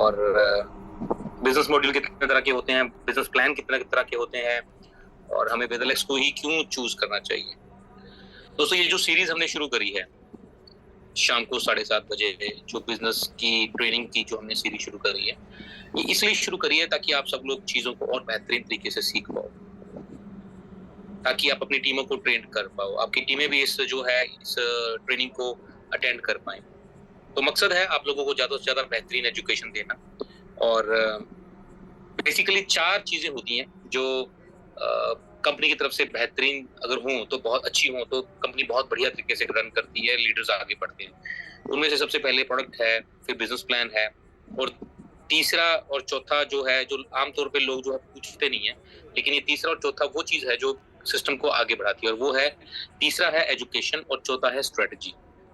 और business module कितने तरह के होते हैं, बिजनेस प्लान कितने तरह के होते हैं, और हमें वेदरलेक्स को ही क्यों चूज करना चाहिए। दोस्तों, ये जो सीरीज हमने शुरू करी है शाम को 7:30 बजे, जो बिजनेस की ट्रेनिंग की जो हमने सीरीज शुरू करी है, ये इसलिए शुरू करी है ताकि आप सब लोग चीजों को और बेहतरीन तरीके से सीख पाओ, ताकि आप अपनी टीमों को ट्रेन कर पाओ, आपकी टीमें भी इस जो है इस ट्रेनिंग को अटेंड कर पाए। तो मकसद है आप लोगों को ज्यादा से ज्यादा बेहतरीन एजुकेशन देना। और बेसिकली 4 चीजें होती हैं जो कंपनी की तरफ से बेहतरीन अगर हो तो बहुत अच्छी हो तो कंपनी बहुत बढ़िया तरीके से रन करती है, लीडर्स आगे बढ़ते हैं। उनमें से सबसे पहले प्रोडक्ट है, फिर बिजनेस प्लान है, और तीसरा और चौथा जो है, जो आमतौर पे लोग जो है पूछते नहीं है, लेकिन ये तीसरा और चौथा वो चीज है जो सिस्टम को आगे बढ़ाती है, और वो है, तीसरा है एजुकेशन और चौथा है स्ट्रेटजी।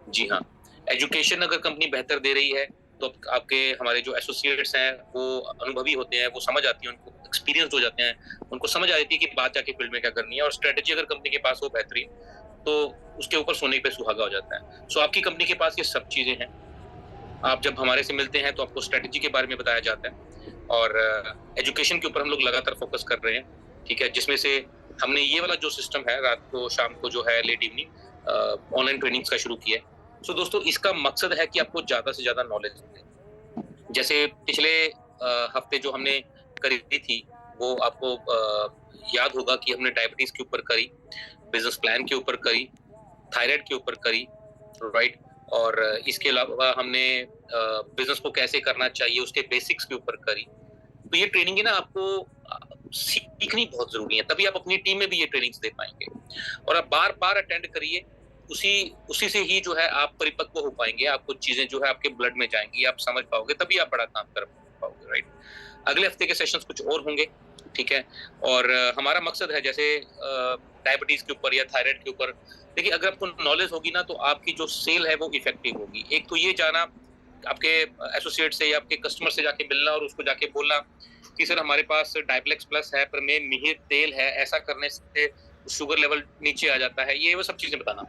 जी हाँ, एजुकेशन अगर कंपनी बेहतर दे रही है तो आपके हमारे जो एसोसिएट्स हैं वो अनुभवी होते हैं, वो समझ आती है, उनको एक्सपीरियंस हो जाते हैं, उनको समझ आ जाती है कि बात जाके फील्ड में क्या करनी है। और स्ट्रेटजी अगर कंपनी के पास हो बेहतरीन, तो उसके ऊपर सोने पे सुहागा हो जाता है। सो आपकी कंपनी के पास ये सब चीजें हैं। आप जब हमारे से मिलते हैं तो आपको स्ट्रेटजी के बारे में बताया जाता है, और एजुकेशन के ऊपर हम लोग लगातार फोकस कर रहे हैं, ठीक है, जिसमें से हमने ये वाला जो सिस्टम है रात को शाम को जो है लेट इवनिंग ऑनलाइन ट्रेनिंग्स का शुरू किया है। सो दोस्तों, इसका मकसद है कि आपको ज्यादा से ज्यादा नॉलेज मिले। जैसे पिछले हफ्ते जो हमने करी थी वो आपको याद होगा कि हमने डायबिटीज के ऊपर करी, बिजनेस प्लान के ऊपर करी, थायराइड के ऊपर करी, राइट। और इसके अलावा हमने बिजनेस को कैसे करना चाहिए उसके बेसिक्स के ऊपर करी। तो ये ट्रेनिंग है ना, आपको सीखनी बहुत जरूरी है, तभी आप अपनी टीम में भी ये ट्रेनिंग्स दे पाएंगे। और आप बार बार अटेंड करिए, उसी से ही जो है आप परिपक्व हो पाएंगे, आपको चीजें जो है आपके ब्लड में जाएंगी, आप समझ पाओगे, तभी आप बड़ा काम कर पाओगे, राइट। अगले हफ्ते के सेशंस कुछ और होंगे, ठीक है। और हमारा मकसद है जैसे डायबिटीज के ऊपर या थायराइड के ऊपर, देखिए अगर आपको नॉलेज होगी ना तो आपकी जो सेल है वो इफेक्टिव होगी। एक तो ये जाना आपके एसोसिएट से या आपके कस्टमर से जाके मिलना और उसको जाके बोलना कि सर हमारे पास डायप्लेक्स प्लस है पर में मिहिर तेल है, ऐसा करने से शुगर लेवल नीचे आ जाता है, ये वो सब चीजें बताना।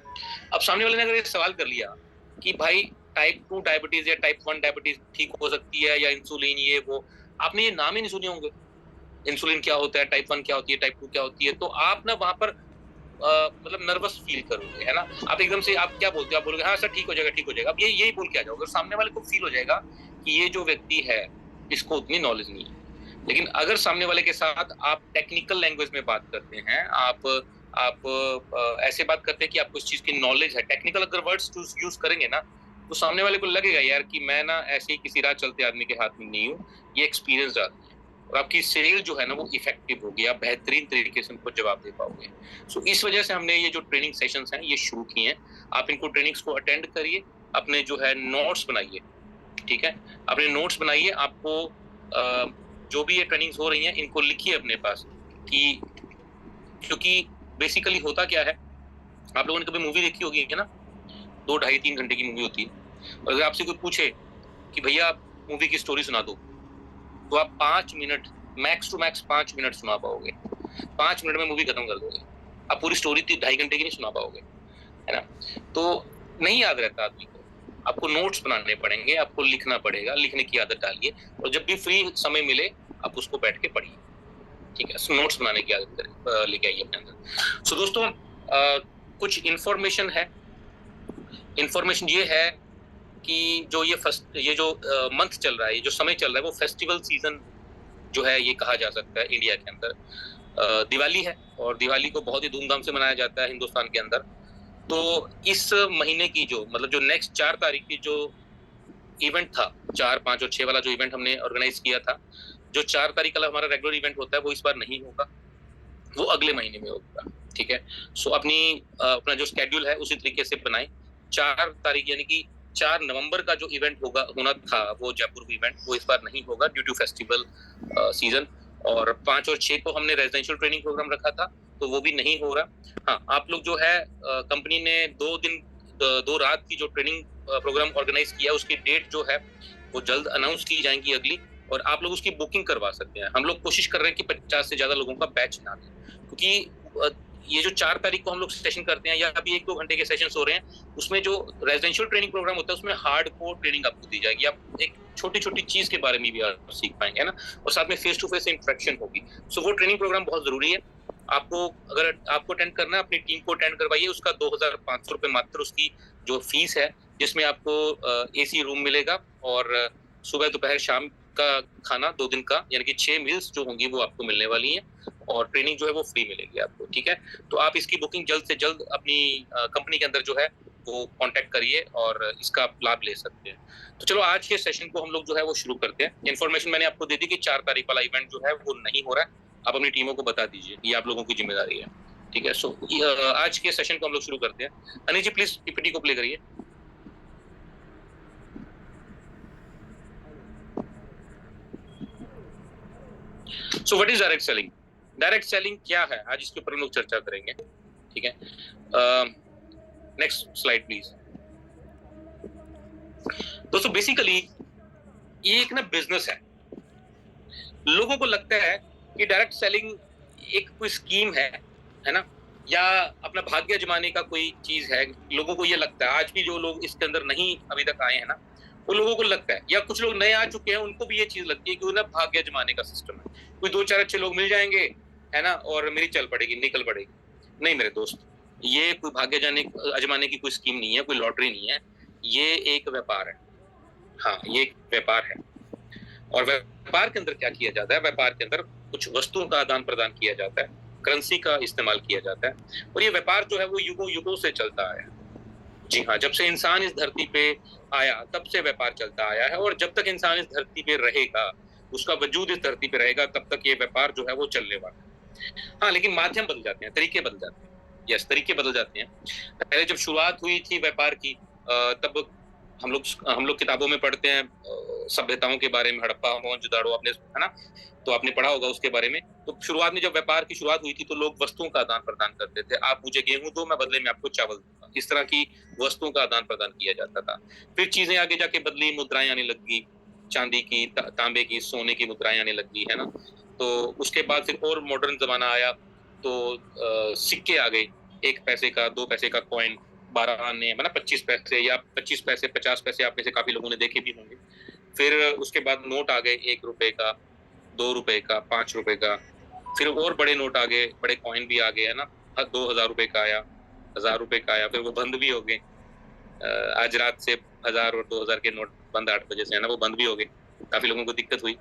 अब सामने वाले ने अगर ये सवाल कर लिया कि भाई टाइप 2 डायबिटीज या टाइप 1 डायबिटीज ठीक हो सकती है या इंसुलिन ये वो, आपने ये नाम ही नहीं सुने होंगे, इंसुलिन क्या होता है, टाइप 1 क्या होती है, टाइप 2 क्या होती है, तो आप ना वहां पर मतलब नर्वस फील करोगे, है ना। आप एकदम से आप क्या बोलते हो, आप बोलोगे हाँ सर ठीक हो जाएगा ठीक हो जाएगा, अब यही बोल के आ जाओगे, सामने वाले को फील हो जाएगा कि ये जो व्यक्ति है इसको उतनी नॉलेज नहीं है। लेकिन अगर सामने वाले के साथ आप टेक्निकल लैंग्वेज में बात करते हैं, आप ऐसे बात करते हैं कि आपको इस चीज की नॉलेज है, टेक्निकल अगर वर्ड्स यूज करेंगे ना, तो सामने वाले को लगेगा यार कि मैं ना ऐसे ही किसी राह चलते आदमी के हाथ में नहीं हूँ, ये एक्सपीरियंस आदमी है, और आपकी सेल जो है ना वो इफेक्टिव होगी, आप बेहतरीन तरीके से उनको जवाब दे पाओगे। सो इस वजह से हमने ये जो ट्रेनिंग सेशंस हैं ये शुरू किए हैं। आप इनको ट्रेनिंग्स को अटेंड करिए, अपने जो है नोट्स बनाइए, ठीक है, अपने नोट्स बनाइए। आपको जो भी ये ट्रेनिंग्स हो रही हैं इनको लिखिए अपने पास, कि क्योंकि बेसिकली होता क्या है, आप लोगों ने कभी मूवी देखी होगी है ना, 2 ढाई 3 घंटे की मूवी होती है, और अगर आपसे कोई पूछे कि भैया आप मूवी की स्टोरी सुना दो, तो आप 5 minute max to max 5 minute सुना पाओगे, 5 मिनट में मूवी खत्म कर दोगे। आप पूरी स्टोरी 2.5 घंटे की नहीं सुना पाओगे, है ना। तो नहीं याद रहता आदमी को, आपको नोट्स बनाने पड़ेंगे, आपको लिखना पड़ेगा, लिखने की आदत डालिए, और जब भी फ्री समय मिले आप उसको बैठ के पढ़िए, ठीक है। नोट्स बनाने की आदत लेके आइए अपने अंदर। सो दोस्तों, कुछ इंफॉर्मेशन है। इंफॉर्मेशन ये है कि जो ये जो मंथ चल रहा है, ये जो समय चल रहा है, वो फेस्टिवल सीजन जो है ये कहा जा सकता है इंडिया के अंदर। दिवाली है और दिवाली को बहुत ही धूमधाम से मनाया जाता है हिंदुस्तान के अंदर। तो इस महीने की जो मतलब जो नेक्स्ट 4 तारीख की जो इवेंट था, 4, 5 और 6 वाला जो इवेंट हमने ऑर्गेनाइज किया था, जो 4 तारीख का हमारा रेगुलर इवेंट होता है वो इस बार नहीं होगा, वो अगले महीने में होगा, ठीक है। सो अपना जो स्केड्यूल है उसी तरीके से बनाएं। 4 तारीख यानी कि 4 नवंबर का जो इवेंट होना था वो जयपुर इवेंट, वो इस बार नहीं होगा ड्यू टू फेस्टिवल सीजन। और 5 और 6 को हमने रेजिडेंशियल ट्रेनिंग प्रोग्राम रखा था, तो वो भी नहीं हो रहा। हाँ, आप लोग जो है कंपनी ने 2 दिन 2 रात की जो ट्रेनिंग प्रोग्राम ऑर्गेनाइज किया, उसकी डेट जो है वो जल्द अनाउंस की जाएंगी अगली, और आप लोग उसकी बुकिंग करवा सकते हैं। हम लोग कोशिश कर रहे हैं कि 50 से ज्यादा लोगों का बैच ना दें, क्योंकि ये जो 4 तारीख को हम लोग सेशन करते हैं या अभी 1-2 घंटे के सेशंस हो रहे हैं, उसमें जो रेजिडेंशियल ट्रेनिंग प्रोग्राम होता है उसमें हार्डकोर ट्रेनिंग आपको दी जाएगी। आप एक छोटी-छोटी चीज के बारे में भी आप सीख पाएंगे, है ना, और साथ में फेस टू फेस इंटरेक्शन होगी। सो वो ट्रेनिंग प्रोग्राम बहुत जरूरी है। आपको अगर आपको अटेंड करना है, अपनी टीम को अटेंड करवाइए। उसका 2500 रुपए मात्र उसकी जो फीस है, जिसमें आपको एसी रूम मिलेगा और सुबह दोपहर शाम का खाना 2 दिन का, यानी कि 6 मील्स जो होंगी वो आपको मिलने वाली हैं और ट्रेनिंग जो है वो फ्री मिलेगी आपको, ठीक है। तो आप इसकी बुकिंग जल्द से जल्द अपनी कंपनी के अंदर जो है वो कांटेक्ट करिए और इसका आप लाभ ले सकते हैं। तो चलो आज के सेशन को हम लोग जो है वो शुरू करते हैं। इन्फॉर्मेशन मैंने आपको दे दी कि 4 तारीख वाला इवेंट जो है वो नहीं हो रहा है। आप अपनी टीमों को बता दीजिए, ये आप लोगों की जिम्मेदारी है, ठीक है। सो आज के सेशन को हम लोग शुरू करते हैं। अनिल जी प्लीज पीपीटी को प्ले करिए। So what is direct selling? Direct selling क्या है, आज इसके ऊपर हम लोग चर्चा करेंगे, ठीक है। Next slide please. दोस्तों बेसिकली ये एक ना बिजनेस है। लोगों को लगता है कि डायरेक्ट सेलिंग एक कोई स्कीम है ना, या अपना भाग्य जमाने का कोई चीज है। लोगों को ये लगता है, आज भी जो लोग इसके अंदर नहीं अभी तक आए हैं ना, वो लोगों को लगता है, या कुछ लोग नए आ चुके हैं उनको भी ये चीज लगती है कि वो ना भाग्य जमाने का सिस्टम है। कोई 2-4 अच्छे लोग मिल जाएंगे, है ना, और मेरी चल पड़ेगी, निकल पड़ेगी। नहीं मेरे दोस्त, ये कोई भाग्य अजमाने की कोई स्कीम नहीं है, कोई लॉटरी नहीं है, ये एक व्यापार है। हाँ, ये एक व्यापार है। और व्यापार के अंदर क्या किया जाता है? व्यापार के अंदर कुछ वस्तुओं का आदान प्रदान किया जाता है, करेंसी का इस्तेमाल किया जाता है, और ये व्यापार जो है वो युगों युगों से चलता आया है। जी हाँ, जब से इंसान इस धरती पे आया तब से व्यापार चलता आया है, और जब तक इंसान इस धरती पे रहेगा, उसका वजूद इस धरती पे रहेगा, तब तक ये व्यापार जो है वो चलने वाला है। हाँ, लेकिन माध्यम बदल जाते हैं, तरीके बदल जाते हैं। यस, तरीके बदल जाते हैं। पहले जब शुरुआत हुई थी व्यापार की, तब हम लोग किताबों में पढ़ते हैं सभ्यताओं के बारे में, हड़प्पा मोहनजोदाड़ो, आपने, है ना, तो आपने पढ़ा होगा उसके बारे में। तो शुरुआत में जब व्यापार की शुरुआत हुई थी तो लोग वस्तुओं का आदान प्रदान करते थे। आप मुझे गेहूं दो, मैं बदले में आपको चावल दूंगा। इस तरह की वस्तुओं का आदान प्रदान किया जाता था। फिर चीजें आगे जाके बदली, मुद्राएं आने लगी, चांदी की, तांबे की, सोने की मुद्राएं आने लगी, है ना। तो उसके बाद फिर और मॉडर्न जमाना आया, तो सिक्के आ गए। 1 पैसे का, 2 पैसे का कॉइन, 12 आने, मतलब 25 पैसे या 25 पैसे, 50 पैसे आप में से काफी लोगों ने देखे भी होंगे। फिर उसके बाद नोट आ गए, 1 रुपए का, 2 रुपए का, 5 रुपए का। फिर और बड़े नोट आ गए, बड़े कॉइन भी आ गए, है ना। 2000 रुपए का आया, 1000 रुपए का आया, फिर वो बंद भी हो गए। आज रात से 1000 और 2000 के नोट बंद 8 बजे से, है ना, वो बंद भी हो गए। काफी लोगों को दिक्कत हुई।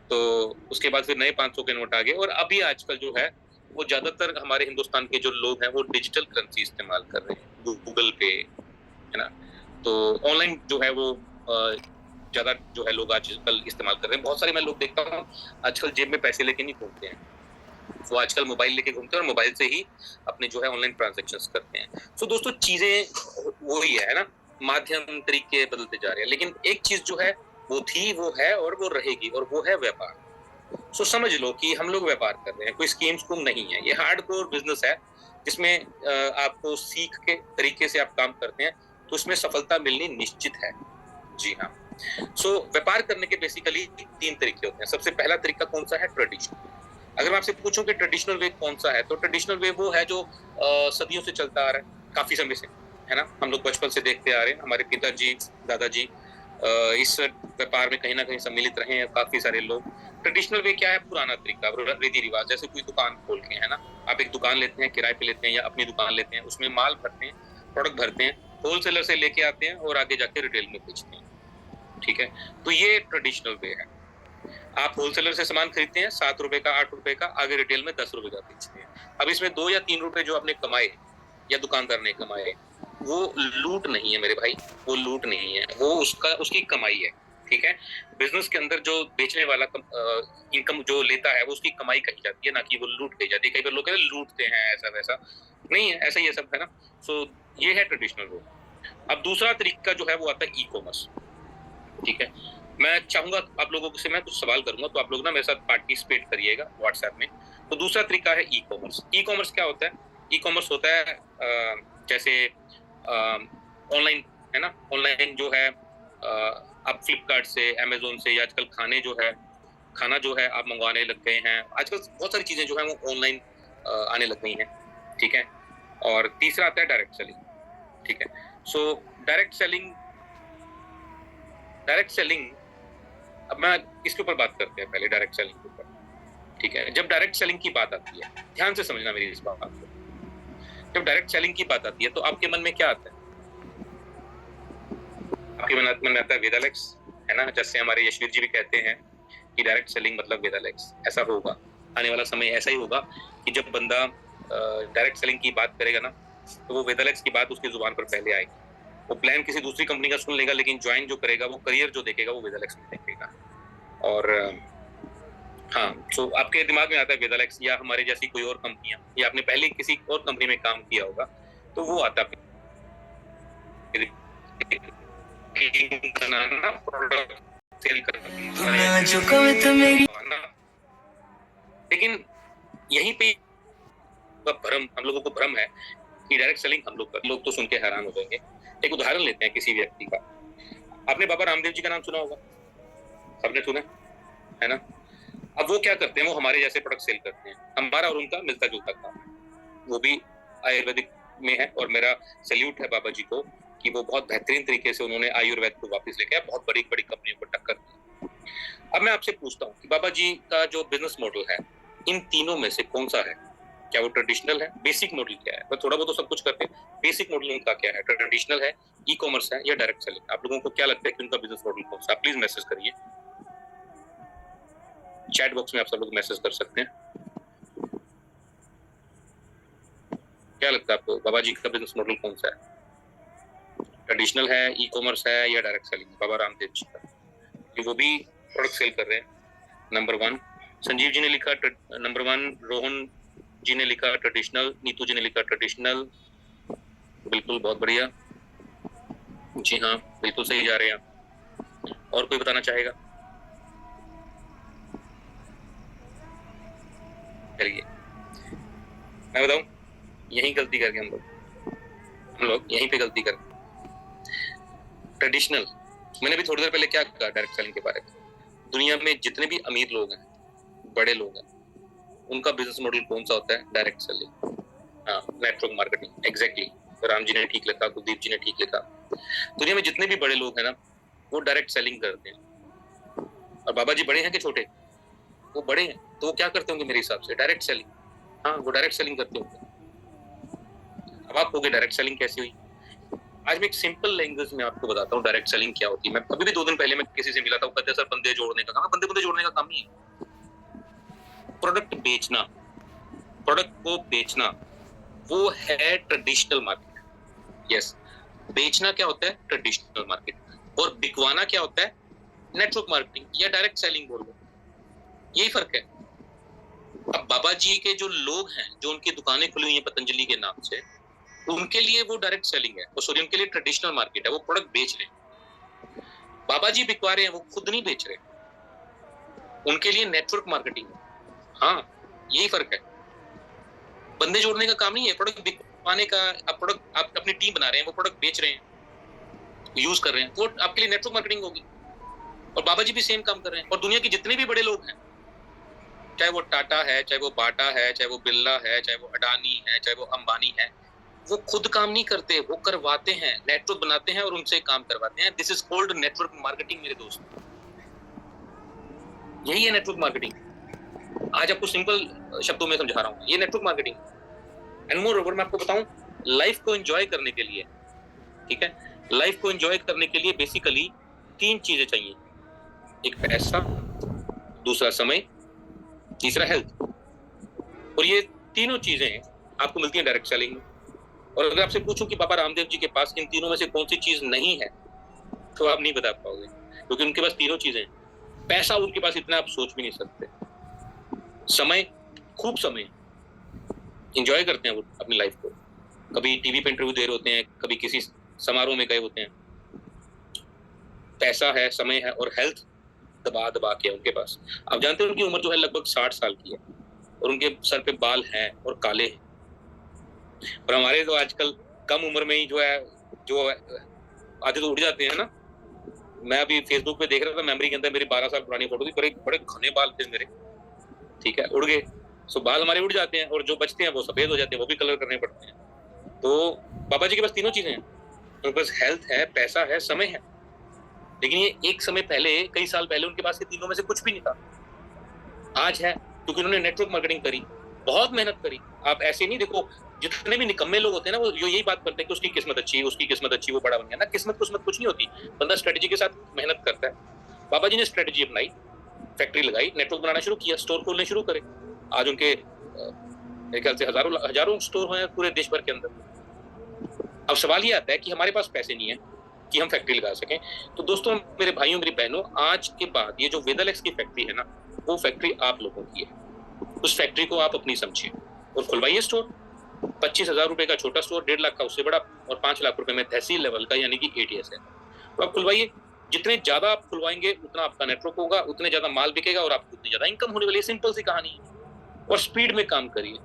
तो उसके बाद फिर नए 500 के नोट आ गए, और अभी आजकल जो है वो ज्यादातर हमारे हिंदुस्तान के जो लोग हैं वो डिजिटल करेंसी इस्तेमाल कर रहे हैं, गूगल पे, है ना। तो ऑनलाइन जो है वो ज्यादा जो है लोग आजकल इस्तेमाल कर रहे हैं। बहुत सारे मैं लोग देखता हूँ आजकल जेब में पैसे लेके नहीं घूमते हैं, वो आजकल मोबाइल लेके घूमते हैं और मोबाइल से ही अपने जो है ऑनलाइन ट्रांजैक्शंस करते हैं। सो दोस्तों चीजें वही है ना, माध्यम तरीके बदलते जा रहे हैं, लेकिन एक चीज जो है वो थी, वो है और वो रहेगी, और वो है व्यापार। सो समझ लो कि हम लोग व्यापार कर रहे हैं, कोई स्कीम स्कूम नहीं है। ये हार्डकोर बिजनेस है जिसमें आपको सीख के तरीके से आप काम करते हैं तो उसमें सफलता मिलनी निश्चित है। जी हाँ। सो व्यापार करने के बेसिकली 3 तरीके होते हैं। सबसे पहला तरीका कौन सा है? ट्रेडिशनल। अगर मैं आपसे पूछूं कि ट्रेडिशनल वे कौन सा है, तो ट्रेडिशनल वे वो है जो सदियों से चलता आ रहा है, काफी समय से, है ना। हम लोग बचपन से देखते आ रहे हैं, हमारे पिताजी, दादाजी इस व्यापार में कहीं ना कहीं सम्मिलित रहे हैं, काफी सारे लोग। ट्रेडिशनल वे क्या है? पुराना तरीका, रीति रिवाज। जैसे कोई दुकान खोल के, है ना, आप एक दुकान लेते हैं, किराए पे लेते हैं या अपनी दुकान लेते हैं, उसमें माल भरते हैं, प्रोडक्ट भरते हैं, होलसेलर से लेके आते हैं और आगे जाके रिटेल में बेचते हैं, ठीक है। तो ये ट्रेडिशनल वे है। आप होलसेलर से सामान खरीदते हैं, 7 रुपए का, 8 रुपए का, आगे रिटेल में 10 रुपए का बेचते हैं। अब इसमें 2 या 3 रुपए जो आपने कमाए या दुकानदार ने कमाए, वो लूट नहीं है मेरे भाई, वो लूट नहीं है, वो उसकी कमाई है, ठीक है। बिजनेस के अंदर जो बेचने वाला इनकम जो लेता है वो उसकी कमाई कही जाती है, ना कि वो लूट कही जाती है। कई बार लोग लूटते हैं, ऐसा वैसा नहीं है, ऐसा ही है सब, है ना। सो ये है ट्रेडिशनल वे। अब दूसरा तरीका जो है वो आता है ई कॉमर्स, ठीक है। मैं चाहूंगा आप लोगों से मैं कुछ सवाल करूंगा, तो आप लोग ना मेरे साथ पार्टिसिपेट करिएगा व्हाट्सएप में। तो दूसरा तरीका है ई कॉमर्स। ई कॉमर्स क्या होता है? ई कॉमर्स होता है जैसे ऑनलाइन, है ना। ऑनलाइन जो है आप फ्लिपकार्ट से, अमेजोन से, या आजकल खाना जो है आप मंगवाने लग गए हैं। आजकल बहुत सारी चीजें जो है वो ऑनलाइन आने लग गई हैं। ठीक है। और तीसरा आता है डायरेक्ट सेलिंग, ठीक है। सो डायरेक्ट सेलिंग अब मैं इसके ऊपर बात करते हैं पहले, डायरेक्ट सेलिंग के ऊपर, ठीक है। जब डायरेक्ट सेलिंग की बात आती है, ध्यान से समझना मेरी इस बात को, जब डायरेक्ट सेलिंग की बात आती है तो आपके मन में क्या आता है? आपके मन में आता है वेदालेक्स, है ना, जैसे हमारे यशवीर जी भी कहते हैं कि डायरेक्ट सेलिंग मतलब वेदालेक्स। ऐसा होगा, आने वाला समय ऐसा ही होगा कि जब बंदा डायरेक्ट सेलिंग की बात करेगा ना, तो वो वेदालेक्स की बात उसकी जुबान पर पहले आएगी। वो प्लान किसी दूसरी कंपनी का सुन लेगा, लेकिन ज्वाइन जो करेगा, वो करियर जो देखेगा, वो वेदालेक्स में देखेगा। और हाँ, तो आपके दिमाग में आता है वेदालेक्स या हमारे जैसी कोई और कंपनियां, या आपने पहले किसी और कंपनी में काम किया होगा, तो वो आता है बनाना, प्रोडक्ट सेल करना। लेकिन यहीं पे भ्रम, हम लोगों को भ्रम है कि डायरेक्ट सेलिंग हम लोग तो सुन के हैरान हो जाएंगे। एक उदाहरण लेते हैं किसी व्यक्ति का। आपने बाबा रामदेव जी का नाम सुना होगा, सबने सुना है ना। अब वो क्या करते हैं, वो हमारे जैसे प्रोडक्ट सेल करते हैं। हमारा और उनका मिलता जुलता काम है, वो भी आयुर्वेदिक में है। और मेरा सैल्यूट है बाबा जी को कि वो बहुत बेहतरीन तरीके से उन्होंने आयुर्वेद को वापस लेके आया, बहुत बड़ी बड़ी कंपनियों को टक्कर दी। अब मैं आपसे पूछता हूँ कि बाबा जी का जो बिजनेस मॉडल है, इन तीनों में से कौन सा है? क्या वो ट्रेडिशनल है? बेसिक मॉडल क्या है? वो थोड़ा बहुत तो सब कुछ करते हैं, बेसिक मॉडल उनका क्या है? ट्रेडिशनल है, ई कॉमर्स है, या डायरेक्ट सेलिंग? आप लोगों को क्या लगता है कि उनका बिजनेस मॉडल कौन सा? प्लीज मैसेज करिए, चैट बॉक्स में आप सब लोग मैसेज कर सकते हैं। क्या लगता है आपको, बाबा जी का बिजनेस मॉडल कौन सा है? ट्रेडिशनल है, ई कॉमर्स है, या डायरेक्ट सेलिंग? बाबा रामदेव जी का, वो भी प्रोडक्ट सेल कर रहे हैं। नंबर 1 संजीव जी ने लिखा नंबर 1, रोहन जी ने लिखा ट्रेडिशनल, नीतू जी ने लिखा ट्रेडिशनल, बिल्कुल, बहुत बढ़िया, जी हाँ, बिल्कुल सही जा रहे हैं। और कोई बताना चाहेगा? चलिए मैं बताऊं, यही गलती करके हम लोग यहीं पे गलती करते। ट्रेडिशनल, मैंने भी थोड़ी देर पहले क्या कहा डायरेक्ट सेलिंग के बारे में। दुनिया में जितने भी अमीर लोग हैं, बड़े लोग हैं, उनका बिजनेस मॉडल कौन सा होता है? डायरेक्ट सेलिंग, हाँ, network marketing. Exactly, Ram ji ने ठीक लिखा, कुलदीप जी ने ठीक लिखा। दुनिया में जितने भी बड़े लोग हैं ना, वो डायरेक्ट सेलिंग करते हैं। और बाबा जी बड़े हैं कि छोटे? वो बड़े हैं, तो वो क्या करते होंगे मेरे हिसाब से? Direct selling. हाँ, वो डायरेक्ट सेलिंग करते होंगे। अब आप कहोगे डायरेक्ट सेलिंग कैसे हुई? आज मैं एक सिंपल लैंग्वेज में आपको बताता हूँ डायरेक्ट सेलिंग क्या होती है। मैं अभी भी 2 दिन पहले मैं किसी से मिला था, वो कहते सर बंदे जोड़ने का काम। बंदे जोड़ने का काम नहीं है, प्रोडक्ट बेचना, प्रोडक्ट को बेचना, वो है ट्रेडिशनल मार्केट। यस, बेचना क्या होता है? Traditional market. और बिकवाना क्या होता है? नेटवर्क मार्केटिंग या डायरेक्ट सेलिंग बोल लो, यही फर्क है। अब बाबा जी के जो लोग हैं, जो उनकी दुकानें खुली हुई हैं पतंजलि के नाम से, उनके लिए वो डायरेक्ट सेलिंग है, सॉरी, उनके लिए ट्रेडिशनल मार्केट है, वो प्रोडक्ट बेच रहे हैं। बाबा जी बिकवा रहे हैं, वो खुद नहीं बेच रहे, उनके लिए नेटवर्क मार्केटिंग है। हाँ, यही फर्क है। बंदे जोड़ने का काम नहीं है, प्रोडक्ट बिकवाने का। आप प्रोडक्ट, आप अपनी टीम बना रहे हैं, वो प्रोडक्ट बेच रहे हैं, यूज कर रहे हैं, वो आपके लिए नेटवर्क मार्केटिंग होगी। और बाबा जी भी सेम काम कर रहे हैं। और दुनिया के जितने भी बड़े लोग हैं, चाहे वो टाटा है, चाहे वो बाटा है, चाहे वो बिरला है, चाहे वो अडानी है, चाहे वो अंबानी है, वो खुद काम नहीं करते, वो करवाते हैं, नेटवर्क बनाते हैं और उनसे काम करवाते हैं। This is called network marketing मेरे दोस्त, यही है नेटवर्क मार्केटिंग। आज आपको सिंपल शब्दों में समझा रहा हूँ, ये network marketing. And more over मैं आपको बताऊं, लाइफ को एंजॉय करने के लिए, ठीक है, लाइफ को एंजॉय करने के लिए बेसिकली 3 चीजें चाहिए। एक पैसा, दूसरा समय, तीसरा हेल्थ। और ये तीनों चीजें आपको मिलती हैं डायरेक्ट सेलिंग में। और अगर आपसे पूछूं कि बाबा रामदेव जी के पास इन तीनों में से कौन सी चीज नहीं है, तो आप नहीं बता पाओगे, क्योंकि उनके पास तीनों चीजें हैं। पैसा उनके पास इतना आप सोच भी नहीं सकते, समय, खूब समय, एंजॉय करते हैं वो अपनी लाइफ को। कभी टीवी पे इंटरव्यू दे रहे होते हैं, कभी किसी समारोह में गए होते हैं। पैसा है, समय है, और हेल्थ दबा दबा के उनके पास। आप जानते हैं उनकी उम्र जो है लगभग 60 साल की है, और उनके सर पे बाल हैं और काले हैं। और हमारे तो आजकल कम उम्र में ही जो है, जो आधे तो उड़ जाते हैं ना। मैं अभी फेसबुक पे देख रहा था, मेमोरी के अंदर मेरी 12 साल पुरानी फोटो थी, बड़े बड़े घने बाल थे मेरे, ठीक है, उड़ गए। सो बाल हमारे उड़ जाते हैं और जो बचते हैं वो सफेद हो जाते हैं, वो भी कलर करने पड़ते हैं। तो बाबा जी के पास तीनों चीजें हैं, उनके पास हेल्थ है, पैसा है, समय है। लेकिन ये एक समय पहले, कई साल पहले उनके पास ये तीनों में से कुछ भी नहीं था। आज है क्योंकि उन्होंने नेटवर्क मार्केटिंग करी, बहुत मेहनत करी। आप ऐसे नहीं देखो, जितने भी निकम्मे लोग होते हैं ना, वो यही बात करते हैं कि उसकी किस्मत अच्छी, उसकी किस्मत अच्छी, वो बड़ा बन गया ना। किस्मत कुछ नहीं होती, बंदा स्ट्रेटेजी के साथ मेहनत करता है। बाबा जी ने स्ट्रेटेजी अपनाई, फैक्ट्री लगाई, नेटवर्क बनाना शुरू किया, स्टोर खोलने शुरू करे। आज उनके मेरे ख्याल से हजारों स्टोर हैं पूरे देश भर के अंदर। अब सवाल ये आता है कि हमारे पास पैसे नहीं है कि हम फैक्ट्री लगा सकें। तो दोस्तों, मेरे भाइयों, मेरी बहनों, आज के बाद ये जो वेदलेक्स की फैक्ट्री है ना, वो फैक्ट्री आप लोगों की है। उस फैक्ट्री को आप अपनी समझिए और खुलवाइए स्टोर। 25,000 रुपए का छोटा स्टोर, 1.5 लाख का उससे बड़ा, और 5 लाख रुपए में तहसील लेवल का यानी कि एटीएस है। तो आप खुलवाइए। जितने ज्यादा आप खुलवाएंगे उतना आपका नेटवर्क होगा, उतने ज्यादा माल बिकेगा और आपको उतनी ज्यादा इनकम होने वाली है। सिंपल सी कहानी है। और स्पीड में काम करिए।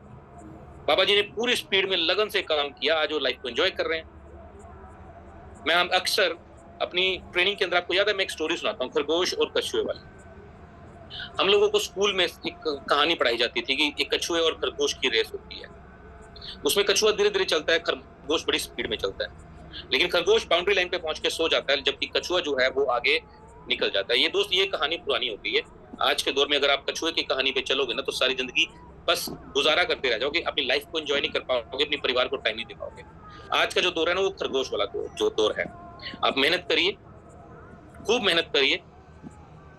बाबा जी ने पूरी स्पीड में लगन से काम किया, आज वो लाइफ को एंजॉय कर रहे हैं। मैं अक्सर अपनी ट्रेनिंग के अंदर, आपको याद है, मैं एक स्टोरी सुनाता हूँ, खरगोश और कछुए वाली। हम लोगों को स्कूल में एक कहानी पढ़ाई जाती थी कि एक कछुए और खरगोश की रेस होती है। उसमें कछुआ धीरे धीरे चलता है, खरगोश बड़ी स्पीड में चलता है। लेकिन खरगोश बाउंड्री लाइन पे पहुंच के सो जाता है, जबकि कछुआ जो है वो आगे निकल जाता है। ये दोस्त, ये कहानी पुरानी हो गई है। आज के दौर में अगर आप कछुए की कहानी पे चलोगे ना, तो सारी जिंदगी बस गुजारा करते रह जाओगे, अपनी लाइफ को एंजॉय नहीं कर पाओगे, अपने परिवार को टाइम नहीं दे पाओगे। आज का जो दौर है ना, वो खरगोश वाला जो दौर है। आप मेहनत करिए, खूब मेहनत करिए।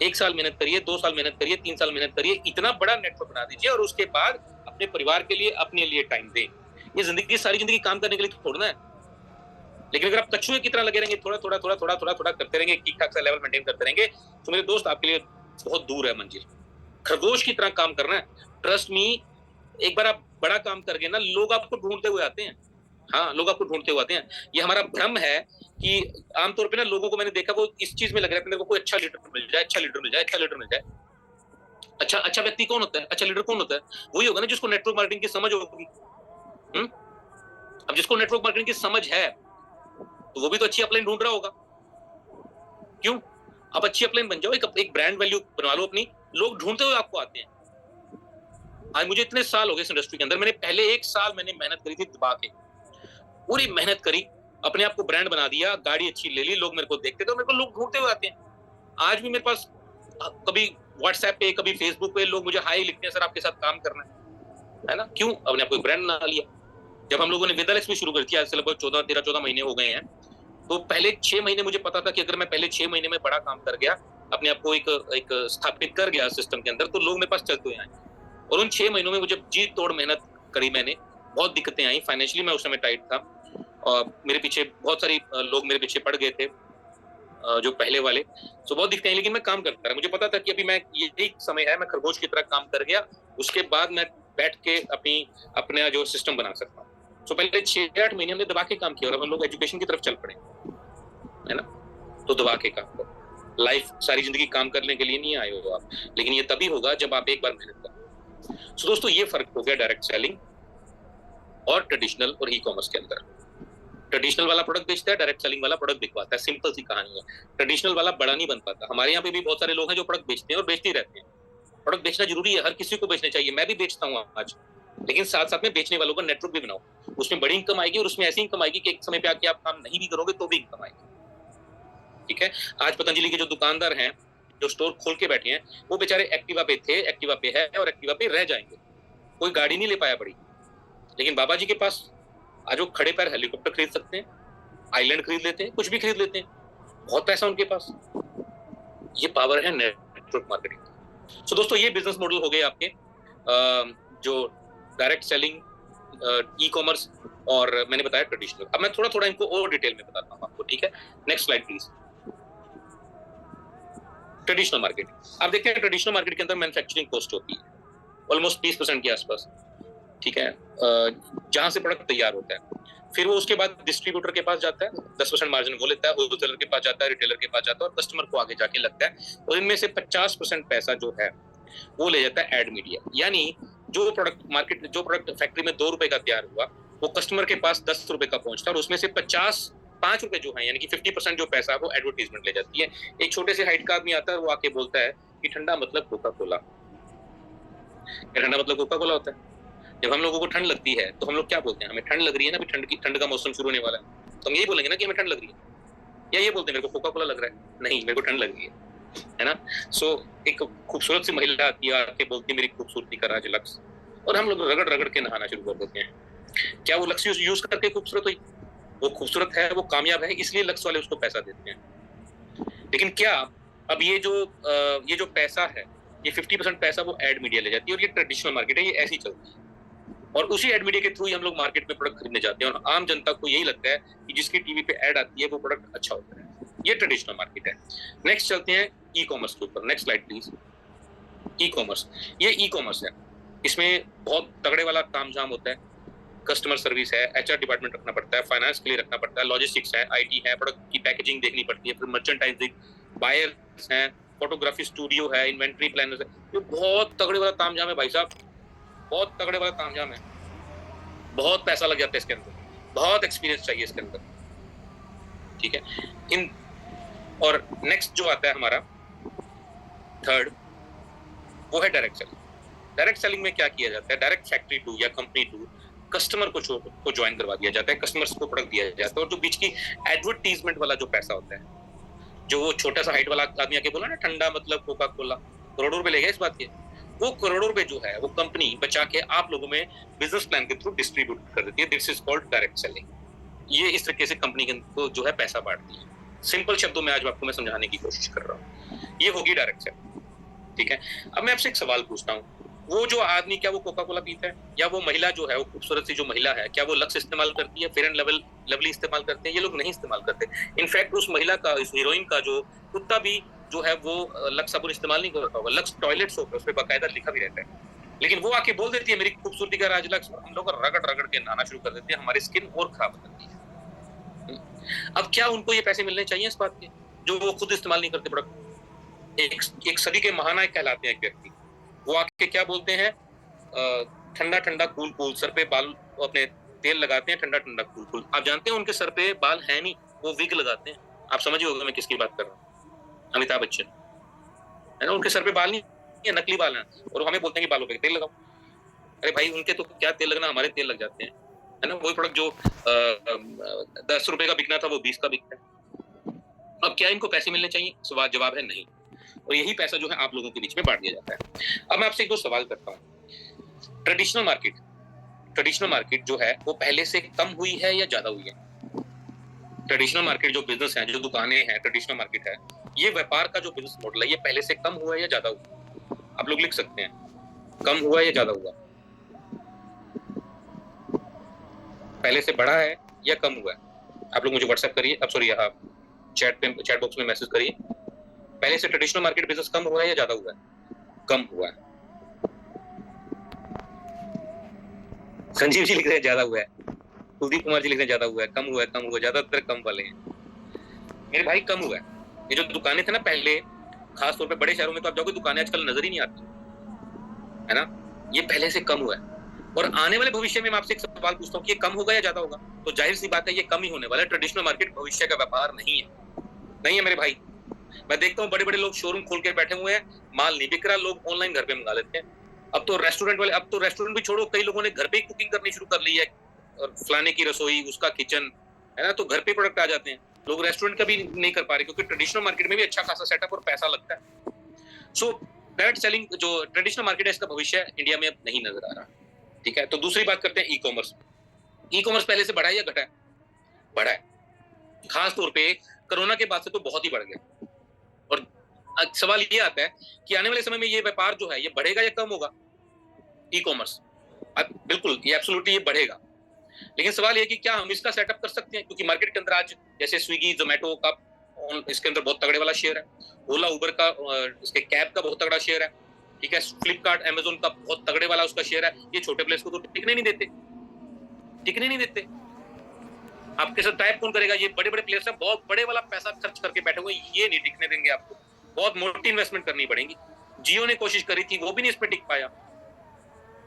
1 साल मेहनत करिए, 2 साल मेहनत करिए, 3 साल मेहनत करिए, इतना बड़ा नेटवर्क बना दीजिए और उसके बाद अपने परिवार के लिए, अपने लिए टाइम दें। ये जिंदगी, सारी जिंदगी काम करने के लिए छोड़ना है। लेकिन अगर आप कछुए की तरह लगे रहेंगे, थोड़ा थोड़ा करते रहेंगे, ठीक ठाक सा लेवल मेंटेन करते रहेंगे, तो मेरे दोस्त, आपके लिए बहुत दूर है मंजिल। खरगोश की तरह काम करना है। ट्रस्ट मी, एक बार आप बड़ा काम कर गए ना, लोग आपको ढूंढते हुए आते हैं। हाँ, लोग आपको ढूंढते हुए आते हैं। ये हमारा भ्रम है कि आमतौर पे ना, लोगों को मैंने देखा, वो इस चीज में लग रहा है, मेरे को कोई अच्छा लीडर मिल जाए, अच्छा लीडर मिल जाए, अच्छा लीडर मिल जाए। अच्छा व्यक्ति कौन होता है? अच्छा लीडर कौन होता है? वही होगा ना जिसको नेटवर्क मार्केटिंग की समझ होगी। अब जिसको नेटवर्क मार्केटिंग की समझ है, तो वो भी तो अच्छी अपलाइन ढूंढ रहा होगा। क्यों? आप अच्छी अपलाइन बन जाओ, एक ब्रांड वैल्यू बनवा लो अपनी, लोग ढूंढते हुए आपको आते हैं। आज मुझे इतने साल हो गए इस इंडस्ट्री के अंदर, मैंने पहले 1 साल मैंने मेहनत करी थी दबा के, पूरी मेहनत करी, अपने आप को ब्रांड बना दिया, गाड़ी अच्छी ले ली, लोग मेरे को देखते थे, मेरे को लोग ढूंढते हुए आते हैं। आज भी मेरे पास कभी व्हाट्सएप पे, कभी फेसबुक पे लोग मुझे हाई लिखते हैं, सर आपके साथ काम करना है ना। क्यों? अपने आप को ब्रांड बना लिया। जब हम लोगों ने वेदलेक्स भी शुरू कर दिया, आज से लगभग 14 महीने हो गए हैं, तो पहले 6 महीने मुझे पता था कि अगर मैं पहले 6 महीने में बड़ा काम कर गया, अपने आप को एक स्थापित कर गया सिस्टम के अंदर, तो लोग मेरे पास चलते हुए आए। और उन 6 महीनों में मुझे जी तोड़ मेहनत करी मैंने, बहुत दिक्कतें आई, फाइनेंशियली मैं उस समय टाइट था, और मेरे पीछे बहुत सारी लोग मेरे पीछे पड़ गए थे, जो पहले वाले। तो बहुत दिक्कतें आई, लेकिन मैं काम करता रहा। मुझे पता था कि अभी मैं, यही समय है, मैं खरगोश की तरह काम कर गया, उसके बाद मैं बैठ के अपना जो सिस्टम बना सकता हूँ। तो पहले 6-8 महीने हमने दबा के काम किया, और अब हम लोग एजुकेशन की तरफ चल पड़े, है ना। तो दबा के काम करो। लाइफ, सारी जिंदगी काम करने के लिए नहीं आए हो आप, लेकिन ये तभी होगा जब आप एक बार मेहनत करो। तो दोस्तों, ये फर्क हो गया डायरेक्ट सेलिंग और ट्रेडिशनल और ई कॉमर्स के अंदर। ट्रेडिशनल वाला प्रोडक्ट बेचता है, डायरेक्ट सेलिंग वाला प्रोडक्ट बिकवाता है। सिंपल सी कहानी है। ट्रेडिशनल वाला बड़ा नहीं बन पाता। हमारे यहाँ पे भी बहुत सारे लोग हैं जो प्रोडक्ट बेचते हैं और बेचते ही रहते हैं। प्रोडक्ट बेचना जरूरी है, हर किसी को बेचना चाहिए, मैं भी बेचता हूँ आज, लेकिन साथ साथ में बेचने वालों का नेटवर्क भी बनाओ। उसमें बड़ी इनकम आएगी, और उसमें ऐसी इनकम आएगी कि एक समय पे आके आप काम नहीं भी करोगे तो भी इनकम आएगी। ठीक है। आज पतंजलि के जो दुकानदार हैं, जो स्टोर खोल के बैठे हैं, वो बेचारे एक्टिवा पे थे, एक्टिवा पे है, और एक्टिवा पे रह जाएंगे। कोई गाड़ी नहीं ले पाया बड़ी, लेकिन बाबा जी के पास आज वो खड़े पैर हेलीकॉप्टर खरीद सकते हैं, आइलैंड खरीद लेते हैं, कुछ भी खरीद लेते हैं, बहुत पैसा उनके पास। ये पावर है नेटवर्क मार्केटिंग। तो दोस्तों, ये बिजनेस मॉडल हो गए आपके, जो डायरेक्ट सेलिंग, ई कॉमर्स, और मैंने बताया ट्रेडिशनल। अब मैं थोड़ा थोड़ा इनको और डिटेल में बताता हूँ आपको। ठीक है, next slide please. Traditional marketing. आप देखते हैं, ट्रेडिशनल मार्केट के अंदर मैन्युफैक्चरिंग कॉस्ट होती है ऑलमोस्ट 30% के आसपास। ठीक है, जहां से प्रोडक्ट तैयार होता है, फिर वो उसके बाद डिस्ट्रीब्यूटर के पास जाता है, 10% मार्जिन वो लेता है, होलसेलर के पास जाता है, रिटेलर के पास जाता है, और कस्टमर को आगे जाके लगता है। और इनमें से 50% पैसा जो है वो ले जाता है एड मीडिया। यानी जो प्रोडक्ट फैक्ट्री में 2 रुपए का तैयार हुआ, वो कस्टमर के पास 10 रुपए का पहुंचता है, और उसमें से 5 रुपए जो है, यानी कि 50% जो पैसा है, वो एडवर्टीजमेंट ले जाती है। एक छोटे से हाइट का आदमी आता है, वो आके बोलता है कि ठंडा मतलब कोका कोला, क्या ठंडा मतलब कोका कोला होता है? जब हम लोगों को ठंड लगती है तो हम लोग क्या बोलते हैं? हमें ठंड लग रही है ना, अभी ठंड का मौसम शुरू होने वाला है, तो हम यही बोलेंगे ना कि हमें ठंड लग रही है, या ये बोलते हैं मेरे को कोका कोला लग रहा है? नहीं, मेरे को ठंड लग रही है ना? सो एक खूबसूरत सी महिला आती है, आके बोलती है मेरी खूबसूरती का राज लक्स, और हम लोग रगड़ रगड़ के नहाना शुरू कर देते हैं। क्या वो लक्स यूज करके खूबसूरत हुई? वो खूबसूरत है, वो कामयाब है, इसलिए लक्स वाले उसको पैसा देते हैं। लेकिन क्या अब ये जो पैसा है, ये 50% पैसा वो एड मीडिया ले जाती है, और ये ट्रेडिशनल मार्केट है, ये ऐसी चलती है, और उसी एड मीडिया के थ्रू ही हम लोग मार्केट में प्रोडक्ट खरीदने जाते हैं, और आम जनता को यही लगता है कि जिसकी टीवी पे एड आती है वो प्रोडक्ट अच्छा होता है। ये ट्रेडिशनल मार्केट है। नेक्स्ट चलते हैं ई कॉमर्स के ऊपर। Next slide please. E commerce, ये ई कॉमर्स है, इसमें बहुत तगड़े वाला तामझाम होता है। कस्टमर सर्विस है, एचआर डिपार्टमेंट रखना पड़ता है, फाइनेंस के लिए रखना पड़ता है, लॉजिस्टिक्स है, आईटी है, प्रोडक्ट की पैकेजिंग देखनी पड़ती है, फिर मर्चेंडाइजिंग, बायर्स हैं, फोटोग्राफी स्टूडियो है, इन्वेंट्री प्लानर्स है। ये बहुत तगड़े वाला तामझाम है भाई साहब, बहुत तगड़े वाला तामझाम है। बहुत पैसा लग जाता है इसके अंदर, बहुत एक्सपीरियंस चाहिए इसके अंदर, ठीक है। इन और नेक्स्ट जो आता है हमारा थर्ड, वो है डायरेक्ट सेलिंग। डायरेक्ट सेलिंग में क्या किया जाता है? डायरेक्ट फैक्ट्री टू या कंपनी टू कस्टमर को ज्वाइन करवा दिया जाता है, कस्टमर्स को प्रोडक्ट दिया जाता है, और जो बीच की एडवर्टीजमेंट वाला जो पैसा होता है, जो वो छोटा सा हाइट वाला आदमी आके बोला ना ठंडा मतलब कोका कोला, करोड़ों रुपए ले गए इस बात के, वो करोड़ों रुपए जो है वो कंपनी बचा के आप लोगों में बिजनेस प्लान के थ्रू डिस्ट्रीब्यूट कर देती है। This is called direct selling. ये इस तरीके से कंपनी को जो है पैसा बांटती है। सिंपल शब्दों में आज आपको मैं समझाने की कोशिश कर रहा हूँ, ये होगी डायरेक्ट सेलिंग, ठीक है। अब मैं आपसे एक सवाल पूछता हूँ, वो जो आदमी क्या वो कोका कोला पीता है? या वो महिला जो है, वो खूबसूरत सी जो महिला है, क्या वो लक्स इस्तेमाल करती है, फेयर एंड लवली इस्तेमाल करते हैं? ये लोग नहीं इस्तेमाल करते। इनफैक्ट उस महिला का, इस हीरोइन का जो कुत्ता भी जो है वो लक्स साबुन इस्तेमाल नहीं करता होगा। लक्स टॉयलेट्स होता है, उस पर बाकायदा लिखा भी रहता है, लेकिन वो आके बोल देती है मेरी खूबसूरती का राज लक्स, और हम लोग रगड़ रगड़ के नहाना शुरू कर देते हैं, हमारी स्किन और खराब हो जाती है। अब क्या उनको ये पैसे मिलने चाहिए इस बात के, जो वो खुद इस्तेमाल नहीं करते प्रोडक्ट? एक सदी के महानायक कहलाते हैं एक व्यक्ति, वो आके क्या बोलते हैं, ठंडा ठंडा कूल कूल, सर पे बाल अपने तेल लगाते हैं, ठंडा ठंडा कूल कूल। आप जानते हैं उनके सर पे बाल है नहीं, वो विग लगाते हैं। आप समझ होगा मैं किसकी बात कर रहा हूँ, अमिताभ बच्चन, है ना। उनके सर पे बाल नहीं है, नकली बाल हैं, और हमें बोलते हैं कि बालों पे तेल लगाओ। अरे भाई, उनके तो क्या तेल लगना, हमारे तेल लग जाते हैं, है ना। वही प्रोडक्ट जो 10 रुपए का बिकना था वो 20 का बिकता है। अब क्या इनको पैसे मिलने चाहिए? सवाल जवाब है नहीं, और यही पैसा जो है आप लोगों के बीच में बांट दिया जाता है। अब मैं आपसे एक दो सवाल करता हूँ। ट्रेडिशनल मार्केट जो है वो पहले से कम हुई है या ज्यादा हुई है? ट्रेडिशनल मार्केट जो बिजनेस है, जो दुकानें हैं, ट्रेडिशनल मार्केट है, ये व्यापार का जो बिजनेस मॉडल है, ये पहले से कम हुआ है या ज्यादा हुआ? आप लोग लिख सकते हैं, कम हुआ है या ज्यादा हुआ? पहले से बढ़ा है या कम हुआ है? आप लोग मुझे व्हाट्सएप करिए, अब सॉरी आप चैट बॉक्स में मैसेज करिए। पहले से ट्रेडिशनल मार्केट बिजनेस कम हुआ है या ज्यादा हुआ है? कम हुआ है। संजीव जी लिख रहे हैं ज्यादा हुआ है, कुलदीप कुमार जी लिख रहे हैं ज्यादा हुआ है, कम हुआ है, कम हुआ, ज्यादातर कम वाले हैं। मेरे भाई कम हुआ है। ये जो दुकानें थे ना पहले, खास तौर पे बड़े शहरों में तो आप जाओगे दुकानें आजकल नजर ही नहीं आती, है ना। ये पहले से कम हुआ है, और आने वाले भविष्य में मैं आपसे एक सवाल पूछता हूँ कि ये कम होगा या ज्यादा होगा? तो जाहिर सी बात है ये कम ही होने वाला है। ट्रेडिशनल मार्केट भविष्य का व्यापार नहीं है, नहीं है मेरे भाई। मैं देखता हूँ बड़े बड़े लोग शोरूम खोल के बैठे हुए हैं, माल नहीं बिक रहा, लोग ऑनलाइन घर पे मंगा लेते हैं। अब तो रेस्टोरेंट भी छोड़ो, कई लोगों ने घर पे ही कुकिंग करनी शुरू कर ली है, और फलाने की रसोई, उसका किचन, है ना, तो घर पे प्रोडक्ट आ जाते हैं। लोग रेस्टोरेंट का भी नहीं कर पा रहे, क्योंकि ट्रेडिशनल मार्केट में भी अच्छा खासा सेटअप और पैसा लगता है। सो डायरेक्ट सेलिंग जो ट्रेडिशनल मार्केट है, इसका भविष्य इंडिया में अब नहीं नजर आ रहा, ठीक है। तो दूसरी बात करते हैं ई कॉमर्स। ई कॉमर्स पहले से बढ़ा है या घटा है? बढ़ा है, खास तौर पे कोरोना के बाद से तो बहुत ही बढ़ गया। और सवाल ये आता है कि आने वाले समय में ये व्यापार जो है ये बढ़ेगा या कम होगा? ई कॉमर्स बिल्कुल, ये एब्सोल्युटली ये बढ़ेगा। लेकिन सवाल ये कि क्या हम इसका सेटअप कर सकते हैं? क्योंकि मार्केट के अंदर आज जैसे स्विगी, जोमेटो का इसके अंदर बहुत तगड़े वाला शेयर है, ओला उबर का, इसके कैब का बहुत तगड़ा शेयर है, ठीक है। फ्लिपकार्ट, अमेजोन का बहुत तगड़े वाला उसका शेयर है। ये छोटे प्लेयर्स को तो टिकने नहीं देते। आपके साथ टाइप कौन करेगा? ये बड़े बड़े प्लेयर्स हैं, बहुत बड़े वाला पैसा खर्च करके बैठे हुए, ये नहीं टिकने देंगे आपको, बहुत मोटी इन्वेस्टमेंट करनी पड़ेगी। जियो ने कोशिश करी थी, वो भी नहीं इस पे टिक पाया,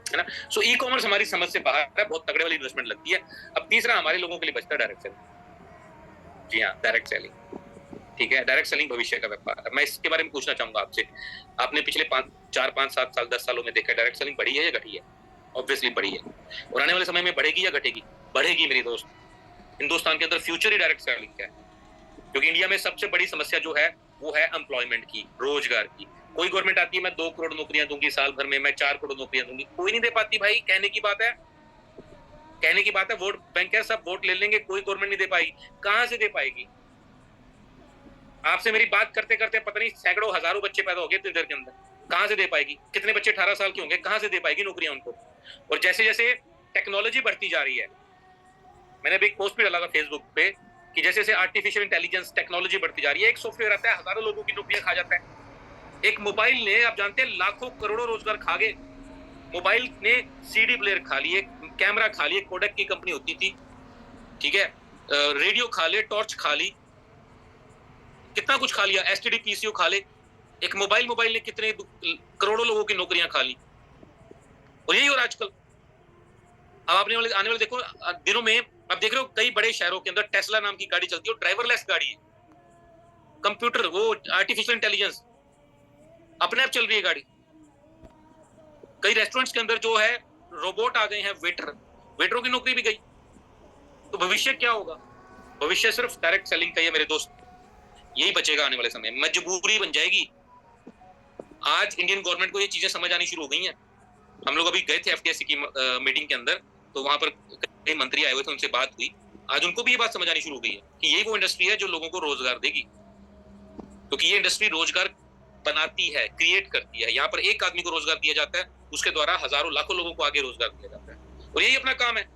है ना। सो ई कॉमर्स हमारी समझ से बाहर है, बहुत तगड़े वाली इन्वेस्टमेंट लगती है। अब तीसरा हमारे लोगों के लिए बचता है डायरेक्ट सेलिंग। जी हाँ, डायरेक्ट सेलिंग। ठीक है, डायरेक्ट सेलिंग भविष्य का व्यापार है। मैं इसके बारे में पूछना चाहूंगा आपसे, आपने पिछले 4, 5, 7 साल 10 सालों में देखा डायरेक्ट सेलिंग बढ़ी है या घटी है? ऑब्वियसली बढ़ी है, और आने वाले समय में बढ़ेगी या घटेगी? बढ़ेगी मेरे दोस्त। हिंदुस्तान के अंदर फ्यूचर ही डायरेक्ट सेलिंग का है, क्योंकि इंडिया में सबसे बड़ी समस्या जो है वो है एम्प्लॉयमेंट की, रोजगार की। कोई गवर्नमेंट आती है मैं 2 करोड़ नौकरियां दूंगी साल भर में, मैं 4 करोड़ नौकरियां दूंगी, कोई नहीं दे पाती भाई। कहने की बात है, कहने की बात है, वोट बैंक है, सब वोट ले लेंगे, कोई गवर्नमेंट नहीं दे पाएगी। कहां से दे पाएगी? आपसे मेरी बात करते करते पता नहीं सैकड़ों हजारों बच्चे पैदा हो गए इतनी देर के अंदर, कहां से दे पाएगी? कितने बच्चे 18 साल के होंगे, कहां से दे पाएगी नौकरियां उनको? और जैसे जैसे टेक्नोलॉजी बढ़ती जा रही है, मैंने अभी एक पोस्ट भी डाला था फेसबुक पे कि जैसे जैसे आर्टिफिशियल इंटेलिजेंस टेक्नोलॉजी बढ़ती जा रही है, एक सॉफ्टवेयर आता है हजारों लोगों की नौकरियां खा जाता है। एक मोबाइल ने, आप जानते हैं, लाखों करोड़ों रोजगार खा गए। मोबाइल ने सीडी प्लेयर खा लिए, कैमरा खा लिए, कोडेक की कंपनी होती थी, ठीक है, रेडियो खा ले, टॉर्च खा ली, कितना कुछ खा लिया, एसटीडी पीसीओ खा ले। एक मोबाइल ने कितने करोड़ों लोगों की नौकरियां खा ली। और यही हो रहा आजकल। अब आपने आने वाले देखो दिनों में, अब देख रहे हो कई बड़े शहरों के अंदर टेस्ला नाम की गाड़ी चलती है, ड्राइवरलेस गाड़ी है, कंप्यूटर, वो आर्टिफिशियल इंटेलिजेंस, अपने आप चल रही है गाड़ी। कई रेस्टोरेंट्स के अंदर जो है रोबोट आ गए हैं, वेटरों की नौकरी भी गई। तो भविष्य क्या होगा? भविष्य सिर्फ डायरेक्ट सेलिंग का ही है मेरे दोस्त। यही बचेगा आने वाले समय में, मजबूरी बन जाएगी। आज इंडियन गवर्नमेंट को ये चीजें समझ आनी शुरू हो गई हैं। हम लोग अभी गए थे एफडीएससी की मीटिंग के अंदर, तो वहां पर कई मंत्री आए हुए थे, उनसे बात हुई। आज उनको भी ये बात समझ आनी शुरू हो गई है कि यही वो इंडस्ट्री है जो लोगों को रोजगार देगी, क्योंकि ये इंडस्ट्री रोजगार बनाती है, क्रिएट करती है। यहाँ पर एक आदमी को रोजगार दिया जाता है, उसके द्वारा हजारों लाखों लोगों को आगे रोजगार दिया जाता है, और यही अपना काम है।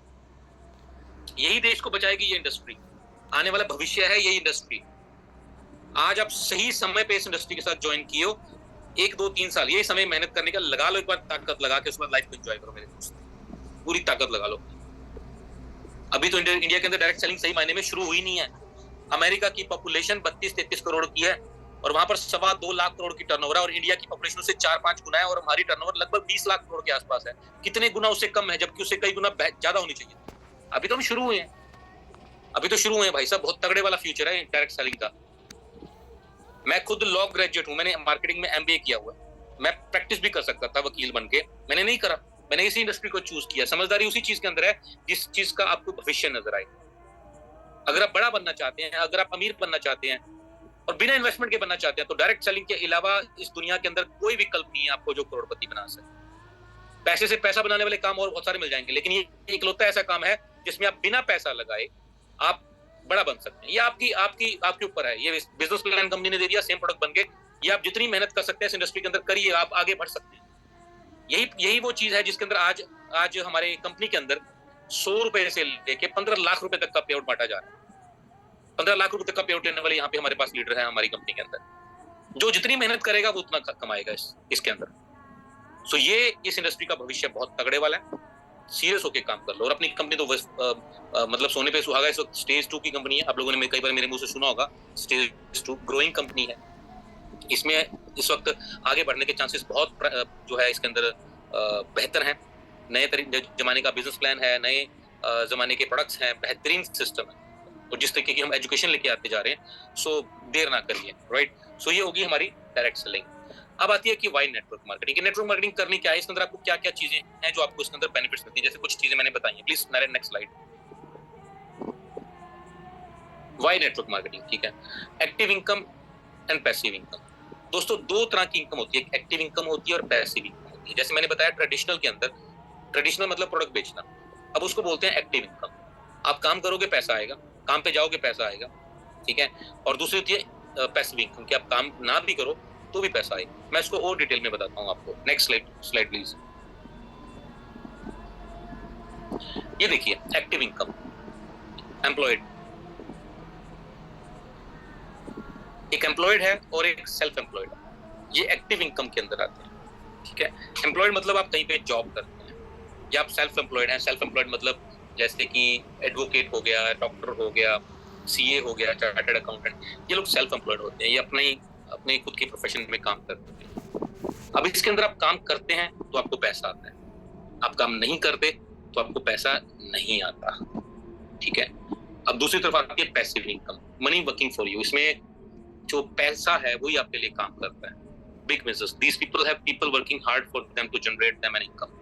यही देश को बचाएगी ये इंडस्ट्री। आने वाला भविष्य है यही इंडस्ट्री। आज आप सही समय पे इस इंडस्ट्री के साथ ज्वाइन किए हो, 1, 2, 3 साल यही समय मेहनत करने का लगा लो, एक बार ताकत लगा के उसके बाद लाइफ को एंजॉय करो मेरे दोस्त, पूरी ताकत लगा लो। अभी तो इंडिया के अंदर डायरेक्ट सेलिंग सही मायने में शुरू हुई नहीं है। अमेरिका की पॉपुलेशन 32-33 करोड़ की है, और वहां पर 2.25 लाख करोड़ की टर्नओवर है, और इंडिया की पॉपुलेशन से 4-5 गुना है, और हमारी टर्नओवर लगभग 20 लाख करोड़ के आसपास है। कितने गुना उससे कम है, जबकि उससे कई गुना ज्यादा होनी चाहिए। अभी तो हम शुरू हुए हैं, अभी तो शुरू हुए हैं भाई साहब। बहुत तगड़े वाला फ्यूचर है डायरेक्ट सेलिंग का। मैं खुद लॉ ग्रेजुएट हूं, मैंने मार्केटिंग में एमबीए किया हुआ है। मैं प्रैक्टिस भी कर सकता था वकील बन के, मैंने नहीं करा। मैंने इसी इंडस्ट्री को चूज किया। समझदारी उसी चीज के अंदर है जिस चीज का आपको भविष्य नजर आए। अगर आप बड़ा बनना चाहते हैं, अगर आप अमीर बनना चाहते हैं और बिना इन्वेस्टमेंट के बनना चाहते हैं, तो डायरेक्ट सेलिंग के अलावा इस दुनिया के अंदर कोई विकल्प नहीं है आपको जो करोड़पति बना सके। पैसे से पैसा बनाने वाले काम और बहुत सारे मिल जाएंगे, लेकिन ये इकलौता ऐसा काम है जिसमें आप बिना पैसा लगाए आप बड़ा बन सकते हैं। ये आपके ऊपर है। ये बिजनेस प्लान कंपनी ने दे दिया, सेम प्रोडक्ट बन के। ये आप जितनी मेहनत कर सकते हैं इस इंडस्ट्री के अंदर करिए, आप आगे बढ़ सकते हैं। यही वो चीज है जिसके अंदर आज हमारे कंपनी के अंदर 100 रुपए से लेके 15 लाख रुपए तक का पेआउट बांटा जा रहा है। 15 लाख रुपए तक का पेआउट लेने वाले यहाँ पे हमारे पास लीडर है हमारी कंपनी के अंदर। जो जितनी मेहनत करेगा वो उतना कमाएगा इसके अंदर। सो ये इस इंडस्ट्री का भविष्य बहुत तगड़े वाला है। सीरियस होके काम कर लो। और अपनी कंपनी तो मतलब सोने पे सुहागा इस वक्त स्टेज 2 की कंपनी है। आप लोगों ने कई बार मेरे मुंह से सुना होगा, स्टेज 2 ग्रोइंग कंपनी है। इसमें इस वक्त आगे बढ़ने के चांसेस बहुत जो है इसके अंदर बेहतर हैं। नए जमाने का बिजनेस प्लान है, नए जमाने के प्रोडक्ट्स हैं, बेहतरीन सिस्टम है, और जिस तरीके की हम एजुकेशन लेके आते जा रहे हैं। सो देर ना करिए, राइट। सो ये होगी हमारी डायरेक्ट सेलिंग। अब आती है कि why network marketing. Network marketing करनी क्या है, इसके अंदर आपको क्या क्या चीजें हैं जो आपको इसके अंदर बेनिफिट्स मिलती हैं। जैसे कुछ चीजें मैंने बताई हैं, प्लीज मेरे next slide. Why network marketing, ठीक है। Active income and passive income. दोस्तों, 2 तरह की इनकम होती है, एक एक्टिव इनकम होती है और पैसिव इनकम होती है। जैसे मैंने बताया ट्रेडिशनल के अंदर, ट्रेडिशनल मतलब प्रोडक्ट बेचना, अब उसको बोलते हैं एक्टिव इनकम। आप काम करोगे पैसा आएगा, काम पे जाओगे पैसा आएगा, ठीक है। और दूसरी होती है पैसिव इनकम, कि आप काम ना भी करो तो भी पैसा आएगा। मैं इसको और डिटेल में बताता हूँ आपको। Next slide please. ये देखिए एक्टिव इनकम, एम्प्लॉयड, एक एम्प्लॉयड है और एक सेल्फ एम्प्लॉयड है। ये एक्टिव इनकम के अंदर आते हैं, ठीक है। एम्प्लॉयड मतलब आप कहीं पे जॉब करते हैं, या आप सेल्फ एम्प्लॉयड हैं। सेल्फ एम्प्लॉयड मतलब जैसे कि एडवोकेट हो गया, डॉक्टर हो गया, सीए हो गया, चार्टर्ड अकाउंटेंट, ये लोग सेल्फ एम्प्लॉयड होते हैं। ये अपने खुद के प्रोफेशन में काम करते हैं। अब इसके अंदर आप काम करते हैं तो आपको पैसा आता है, आप काम नहीं करते तो आपको पैसा नहीं आता, ठीक है। अब दूसरी तरफ आती है passive income, money working for you. इसमें जो पैसा है वही आपके लिए काम करता है। Big business, these people have people working hard for them to generate them an income.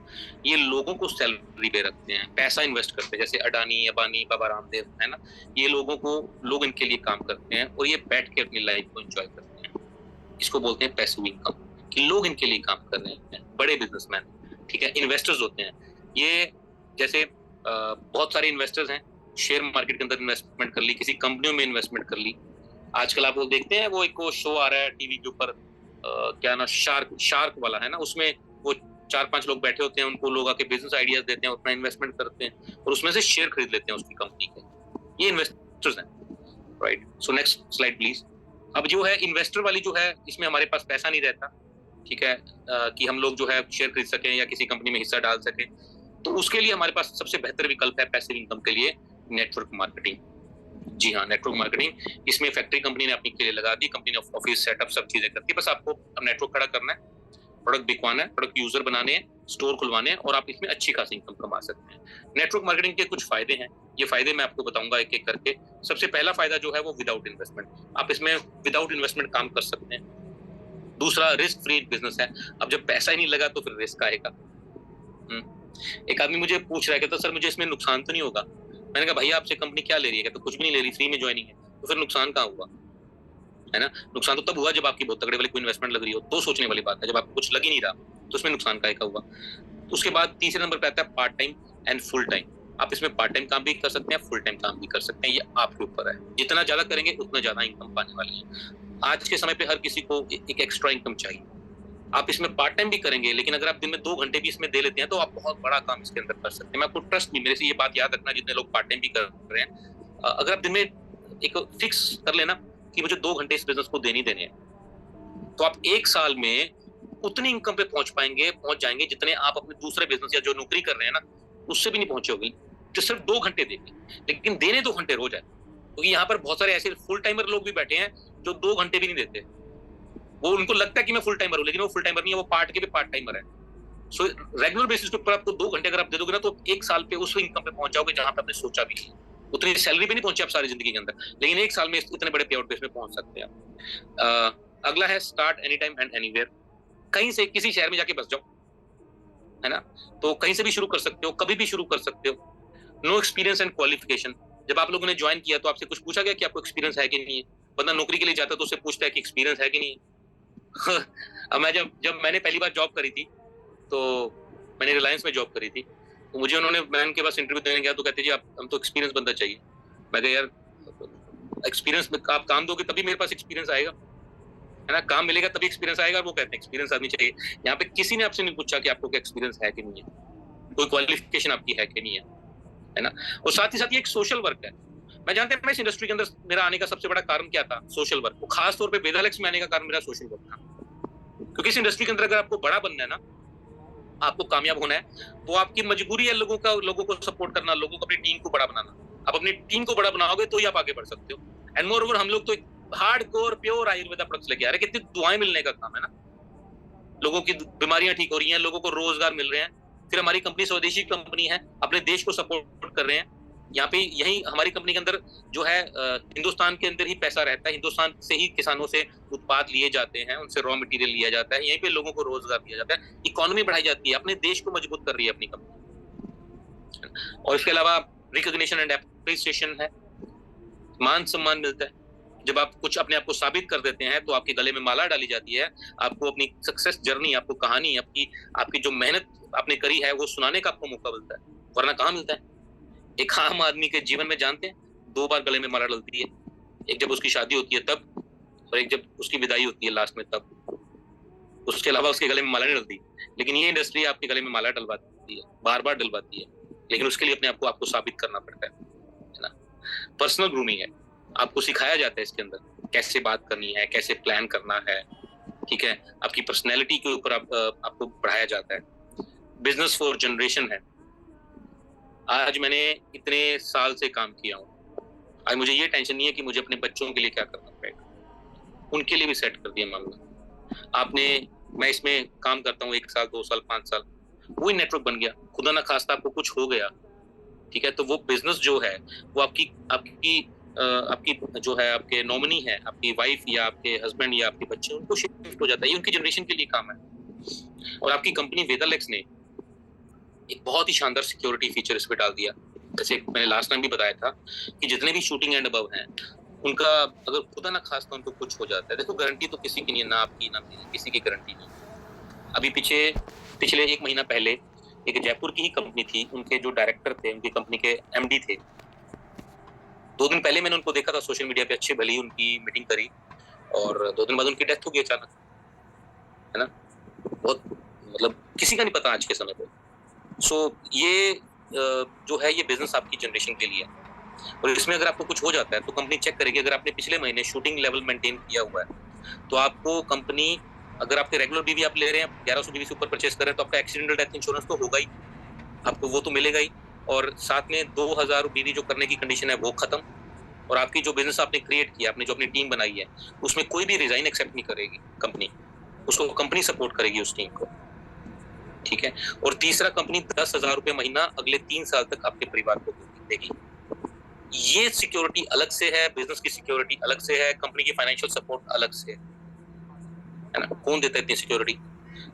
ये लोगों को सैलरी पे रखते हैं, पैसा इन्वेस्ट करते हैं, जैसे अडानी, अंबानी, बाबा रामदेव, है ना। ये लोग इनके लिए काम करते हैं और ये बैठ के अपनी लाइफ को एंजॉय करते हैं। इसको बोलते हैं पैसिव इनकम, कि लोग इनके लिए काम कर रहे हैं, बड़े बिजनेसमैन, ठीक है। इन्वेस्टर्स होते हैं ये, जैसे बहुत सारे इन्वेस्टर्स हैं, शेयर मार्केट के अंदर इन्वेस्टमेंट कर ली, किसी कंपनियों में इन्वेस्टमेंट कर ली। आजकल आप लोग देखते हैं वो एक शो आ रहा है टीवी के ऊपर, क्या ना, शार्क वाला, है ना। उसमें वो 4-5 लोग बैठे होते हैं, उनको लोग आके बिजनेस आइडियाज देते हैं, अपना इन्वेस्टमेंट करते हैं और उसमें से शेयर खरीद लेते हैं उसकी कंपनी के। ये इन्वेस्टर्स हैं, right. So next slide please. अब जो है इन्वेस्टर वाली जो है, इसमें हमारे पास पैसा नहीं रहता, ठीक है, कि हम लोग जो है शेयर खरीद सकें या किसी कंपनी में हिस्सा डाल सकें। तो उसके लिए हमारे पास सबसे बेहतर विकल्प है पैसिव इनकम के लिए, नेटवर्क मार्केटिंग। जी हाँ, नेटवर्क मार्केटिंग। इसमें फैक्ट्री कंपनी ने अपनी के लिए लगा दी, कंपनी ने ऑफिस सेटअप सब चीजें करती है, बस आपको अब नेटवर्क खड़ा करना है, प्रोडक्ट बिकवाना है, प्रोडक्ट यूजर बनाने हैं, स्टोर खुलवाने हैं और आप इसमें अच्छी खासी इनकम कमा सकते हैं। नेटवर्क मार्केटिंग के कुछ फायदे हैं, ये फायदे मैं आपको बताऊंगा एक एक करके। सबसे पहला फायदा जो है वो विदाउट इन्वेस्टमेंट, आप इसमें विदाउट इन्वेस्टमेंट काम कर सकते हैं। दूसरा, रिस्क फ्री बिजनेस है। अब जब पैसा ही नहीं लगा तो फिर रिस्क आएगा। एक आदमी मुझे पूछ रहा है, कहता सर मुझे इसमें नुकसान तो नहीं होगा। मैंने कहा भैया आपसे कंपनी क्या ले रही है, कहता कुछ भी नहीं ले रही, फ्री में ज्वाइनिंग है। तो फिर नुकसान कहाँ हुआ, है ना। नुकसान तो तब हुआ जब आपकी बहुत तगड़े वाली कोई इन्वेस्टमेंट लग रही हो, तो सोचने वाली बात है। जब आपको कुछ लग ही नहीं रहा तो उसमें नुकसान का हुआ। उसके बाद तीसरे नंबर पे आता है part time and full time. आप इसमें पार्ट टाइम काम भी कर सकते हैं, फुल टाइम काम भी कर सकते हैं, ये आपके ऊपर है। जितना ज्यादा करेंगे उतना ज्यादा इनकम पाने वाले हैं। आज के समय पे हर किसी को एक एक्स्ट्रा इनकम चाहिए। आप इसमें पार्ट टाइम भी करेंगे, लेकिन अगर आप दिन में 2 घंटे भी इसमें दे लेते हैं तो आप बहुत बड़ा काम इसके अंदर कर सकते हैं। मैं आपको ट्रस्ट नहीं, मेरे से ये बात याद रखना, जितने लोग पार्ट टाइम भी कर रहे हैं, अगर आप दिन में एक फिक्स कर लेना कि मुझे 2 घंटे इस बिजनेस को देने हैं, तो आप 1 साल में उतनी इनकम पे पहुंच जाएंगे जितने आप अपने दूसरे बिजनेस या जो नौकरी कर रहे हैं ना उससे भी नहीं पहुंचे होंगे, जो सिर्फ 2 घंटे देंगे। लेकिन देने 2 घंटे रोज है, क्योंकि यहाँ पर बहुत सारे ऐसे फुल टाइमर लोग भी बैठे हैं जो 2 घंटे भी नहीं देते। वो उनको लगता है कि मैं फुल टाइमर हूँ, लेकिन वो फुल टाइमर नहीं है, वो पार्ट के भी पार्ट टाइमर है। सो रेगुलर बेसिस के ऊपर आपको 2 घंटे अगर आप दे दोगे ना, तो 1 साल पे उस इनकम पे पहुंच जाओगे जहां पे आपने सोचा भी नहीं। उतनी सैलरी पे नहीं पहुंचे आप सारी जिंदगी के अंदर, लेकिन 1 साल में इतने बड़े पे आउट बेस में पहुंच सकते हैं। अगला है start any time and anywhere. कहीं से किसी शहर में जाके बस जाओ, है ना, तो कहीं से भी शुरू कर सकते हो, कभी भी शुरू कर सकते हो। No experience and qualification. जब आप लोगों ने ज्वाइन किया तो आपसे कुछ पूछा गया कि आपको एक्सपीरियंस है कि नहीं है। बंदा नौकरी के लिए जाता है तो उससे पूछता है कि एक्सपीरियंस है कि नहीं है। अब मैं जब मैंने पहली बार जॉब करी थी, तो मैंने रिलायंस में जॉब करी थी, तो मुझे मैं उनके पास इंटरव्यू देने गया तो कहते जी हम तो एक्सपीरियंस बंदा चाहिए। मैं कहा यार एक्सपीरियंस में आप काम दोगे तभी मेरे पास एक्सपीरियंस आएगा, है ना, काम मिलेगा तभी एक्सपीरियंस आएगा। वो कहते हैं एक्सपीरियंस आदमी चाहिए। यहाँ पे किसी ने आपसे नहीं पूछा कि आपको एक्सपीरियंस है कि नहीं है, कोई क्वालिफिकेशन आपकी है कि नहीं है ना। और साथ ही साथ ये एक सोशल वर्क है। मैं जानते हैं मैं इस इंडस्ट्री के अंदर मेरा आने का सबसे बड़ा कारण क्या था, सोशल वर्क। वो खास तौर पे वेदालेक्स में आने का कारण मेरा सोशल वर्क था, क्योंकि इस इंडस्ट्री के अंदर अगर आपको बड़ा बनना है ना, आपको कामयाब होना है, तो आपकी मजबूरी है लोगों को सपोर्ट करना, लोगों को अपनी टीम को बड़ा बनाना। आप अपनी टीम को बड़ा बनाओगे तो ही आप आगे बढ़ सकते हो। एंड मोर ओवर हम लोग तो हार्डकोर प्योर आयुर्वेदा प्रोडक्ट्स लेके आ रहे हैं। कितनी दुआएं मिलने का काम है ना, लोगों की बीमारियां ठीक हो रही हैं, लोगों को रोजगार मिल रहे हैं। फिर हमारी कंपनी स्वदेशी कंपनी है, अपने देश को सपोर्ट कर रहे हैं। यहाँ पे यही हमारी कंपनी के अंदर जो है हिंदुस्तान के अंदर ही पैसा रहता है, हिंदुस्तान से ही किसानों से उत्पाद लिए जाते हैं, उनसे रॉ मटेरियल लिया जाता है, यहीं पे लोगों को रोजगार दिया जाता है, इकोनॉमी बढ़ाई जाती है, अपने देश को मजबूत कर रही है अपनी कंपनी। और इसके अलावा रिकॉग्निशन एंड एप्रिसिएशन है, मान सम्मान मिलता है। जब आप कुछ अपने आप को साबित कर देते हैं तो आपके गले में माला डाली जाती है, आपको अपनी सक्सेस जर्नी, आपको कहानी, आपकी जो मेहनत आपने करी है वो सुनाने का आपको मौका मिलता है, वरना कहाँ मिलता है। एक आम आदमी के जीवन में जानते हैं 2 बार गले में माला डलती है, एक जब उसकी शादी होती है तब, और एक जब उसकी विदाई होती है लास्ट में तब। उसके अलावा उसके गले में माला नहीं डलती। लेकिन ये इंडस्ट्री आपके गले में माला डलवाती है, बार बार डलवाती है, लेकिन उसके लिए अपने आपको आपको साबित करना पड़ता है ना। पर्सनल ग्रूमिंग है, आपको सिखाया जाता है इसके अंदर कैसे बात करनी है, कैसे प्लान करना है, ठीक है। आपकी पर्सनैलिटी के ऊपर आपको बढ़ाया जाता है। बिजनेस फॉर जनरेशन है। आज मैंने इतने साल से काम किया हूँ, आज मुझे ये टेंशन नहीं है कि मुझे अपने बच्चों के लिए क्या करना पड़ेगा, उनके लिए भी सेट कर दिया मामला। मैं इसमें काम करता हूँ 1 साल 2 साल 5 साल, वही नेटवर्क बन गया। खुदा ना खास्ता आपको कुछ हो गया, ठीक है, तो वो बिजनेस जो है वो आपकी आपकी जो है आपके नॉमिनी है, आपकी वाइफ या आपके हस्बैंड या आपके बच्चे, उनको शिफ्ट हो जाता है। ये उनकी जनरेशन के लिए काम है। और आपकी कंपनी वेदालेक्स ने एक बहुत ही शानदार सिक्योरिटी फीचर इस पे डाल दिया। जैसे मैंने लास्ट टाइम भी बताया था कि जितने भी शूटिंग एंड अबव हैं, उनका अगर खुदा ना खास्ता उनको कुछ हो जाता है, देखो गारंटी तो किसी की नहीं है, ना आपकी ना मेरी, किसी की गारंटी नहीं। अभी पिछले 1 महीना पहले एक जयपुर की ही कंपनी थी, उनके जो डायरेक्टर थे, उनकी कंपनी के एमडी थे, 2 दिन पहले मैंने उनको देखा था सोशल मीडिया पे, अच्छी भली उनकी मीटिंग करी और 2 दिन बाद उनकी डेथ हो गई अचानक, है ना। बहुत मतलब किसी का नहीं पता आज के समय पे। सो ये जो है ये बिजनेस आपकी जनरेशन के लिए है। और इसमें अगर आपको कुछ हो जाता है तो कंपनी चेक करेगी। अगर आपने पिछले महीने शूटिंग लेवल मेंटेन किया हुआ है तो आपको कंपनी, अगर आपके रेगुलर बीवी आप ले रहे हैं, 1100 बीवी से ऊपर परचेस कर रहे हैं, तो आपका एक्सीडेंटल डेथ इंश्योरेंस तो होगा ही, आपको वो तो मिलेगा ही। और साथ में 2000 बीवी जो करने की कंडीशन है वो खत्म। और आपकी जो बिजनेस आपने क्रिएट किया, आपने जो अपनी टीम बनाई है, उसमें कोई भी रिजाइन एक्सेप्ट नहीं करेगी कंपनी, उसको कंपनी सपोर्ट करेगी उस टीम को, ठीक है। और तीसरा, कंपनी 10,000 रुपए महीना अगले 3 साल तक आपके परिवार को देगी। ये सिक्योरिटी अलग से है, बिजनेस की सिक्योरिटी अलग से है, कंपनी की फाइनेंशियल सपोर्ट अलग से है ना। कौन देता है इतनी सिक्योरिटी?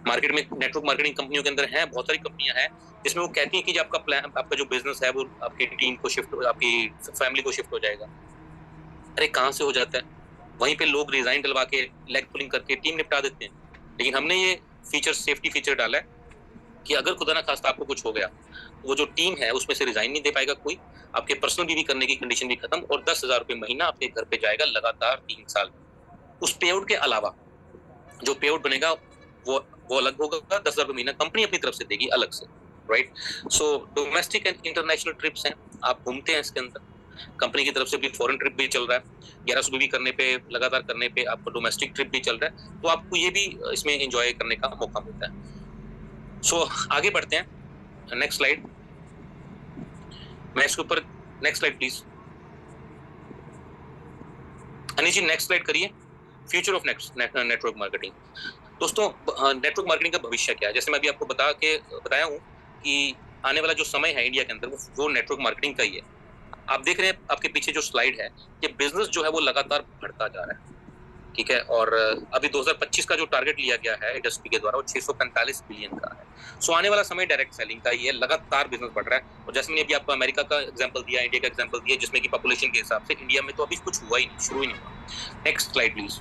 मार्केट में नेटवर्क मार्केटिंग कंपनियों के अंदर है, बहुत सारी कंपनियां हैं जिसमें वो कहती हैं कि आपका प्लान, आपका जो बिजनेस है वो आपकी टीम को शिफ्ट, आपकी फैमिली को शिफ्ट हो जाएगा। अरे कहां से हो जाता है? वहीं पे लोग रिजाइन डलवा के, लेग पुलिंग करके टीम निपटा देते हैं। लेकिन हमने ये फीचर, सेफ्टी फीचर डाला है कि अगर खुदा ना खास्ता आपको कुछ हो गया, वो जो टीम है उसमें से रिजाइन नहीं दे पाएगा कोई, आपके पर्सनल बीवी करने की कंडीशन भी खत्म, और 10,000 रुपए महीना आपके घर पे जाएगा लगातार 3 साल। उस पे आउट के अलावा जो पे आउट बनेगा वो अलग होगा, 10,000 रुपए महीना कंपनी अपनी तरफ से देगी अलग से, right. So domestic and international trips हैं, आप घूमते हैं इसके अंदर, कंपनी की तरफ से भी फॉरेन ट्रिप भी चल रहा है, 1100 भी करने पे, लगातार करने पे आपको डोमेस्टिक ट्रिप भी चल रहा है, तो आपको ये भी इसमें एंजॉय करने का मौका मिलता है। सो आगे बढ़ते हैं, नेक्स्ट स्लाइड। मैं इसके ऊपर, next slide please Anish ji, next slide करिए। Future of network marketing. दोस्तों, नेटवर्क मार्केटिंग का भविष्य क्या है? जैसे मैं अभी आपको बताया हूँ कि आने वाला जो समय है इंडिया के अंदर वो नेटवर्क मार्केटिंग का ही है। आप देख रहे हैं आपके पीछे जो स्लाइड है, ये बिजनेस जो है वो लगातार बढ़ता जा रहा है, ठीक है। और अभी 2025 का जो टारगेट लिया गया है इंडस्ट्री के द्वारा वो 645 बिलियन का है। सो आने वाला समय डायरेक्ट सेलिंग का ही है, लगातार बिजनेस बढ़ रहा है। और जैसे मैंने अभी आपको अमेरिका का एग्जांपल दिया, इंडिया का एग्जांपल दिया, जिसमें कि पॉपुलेशन के हिसाब से इंडिया में तो अभी कुछ हुआ ही नहीं, शुरू ही नहीं हुआ। Next slide please.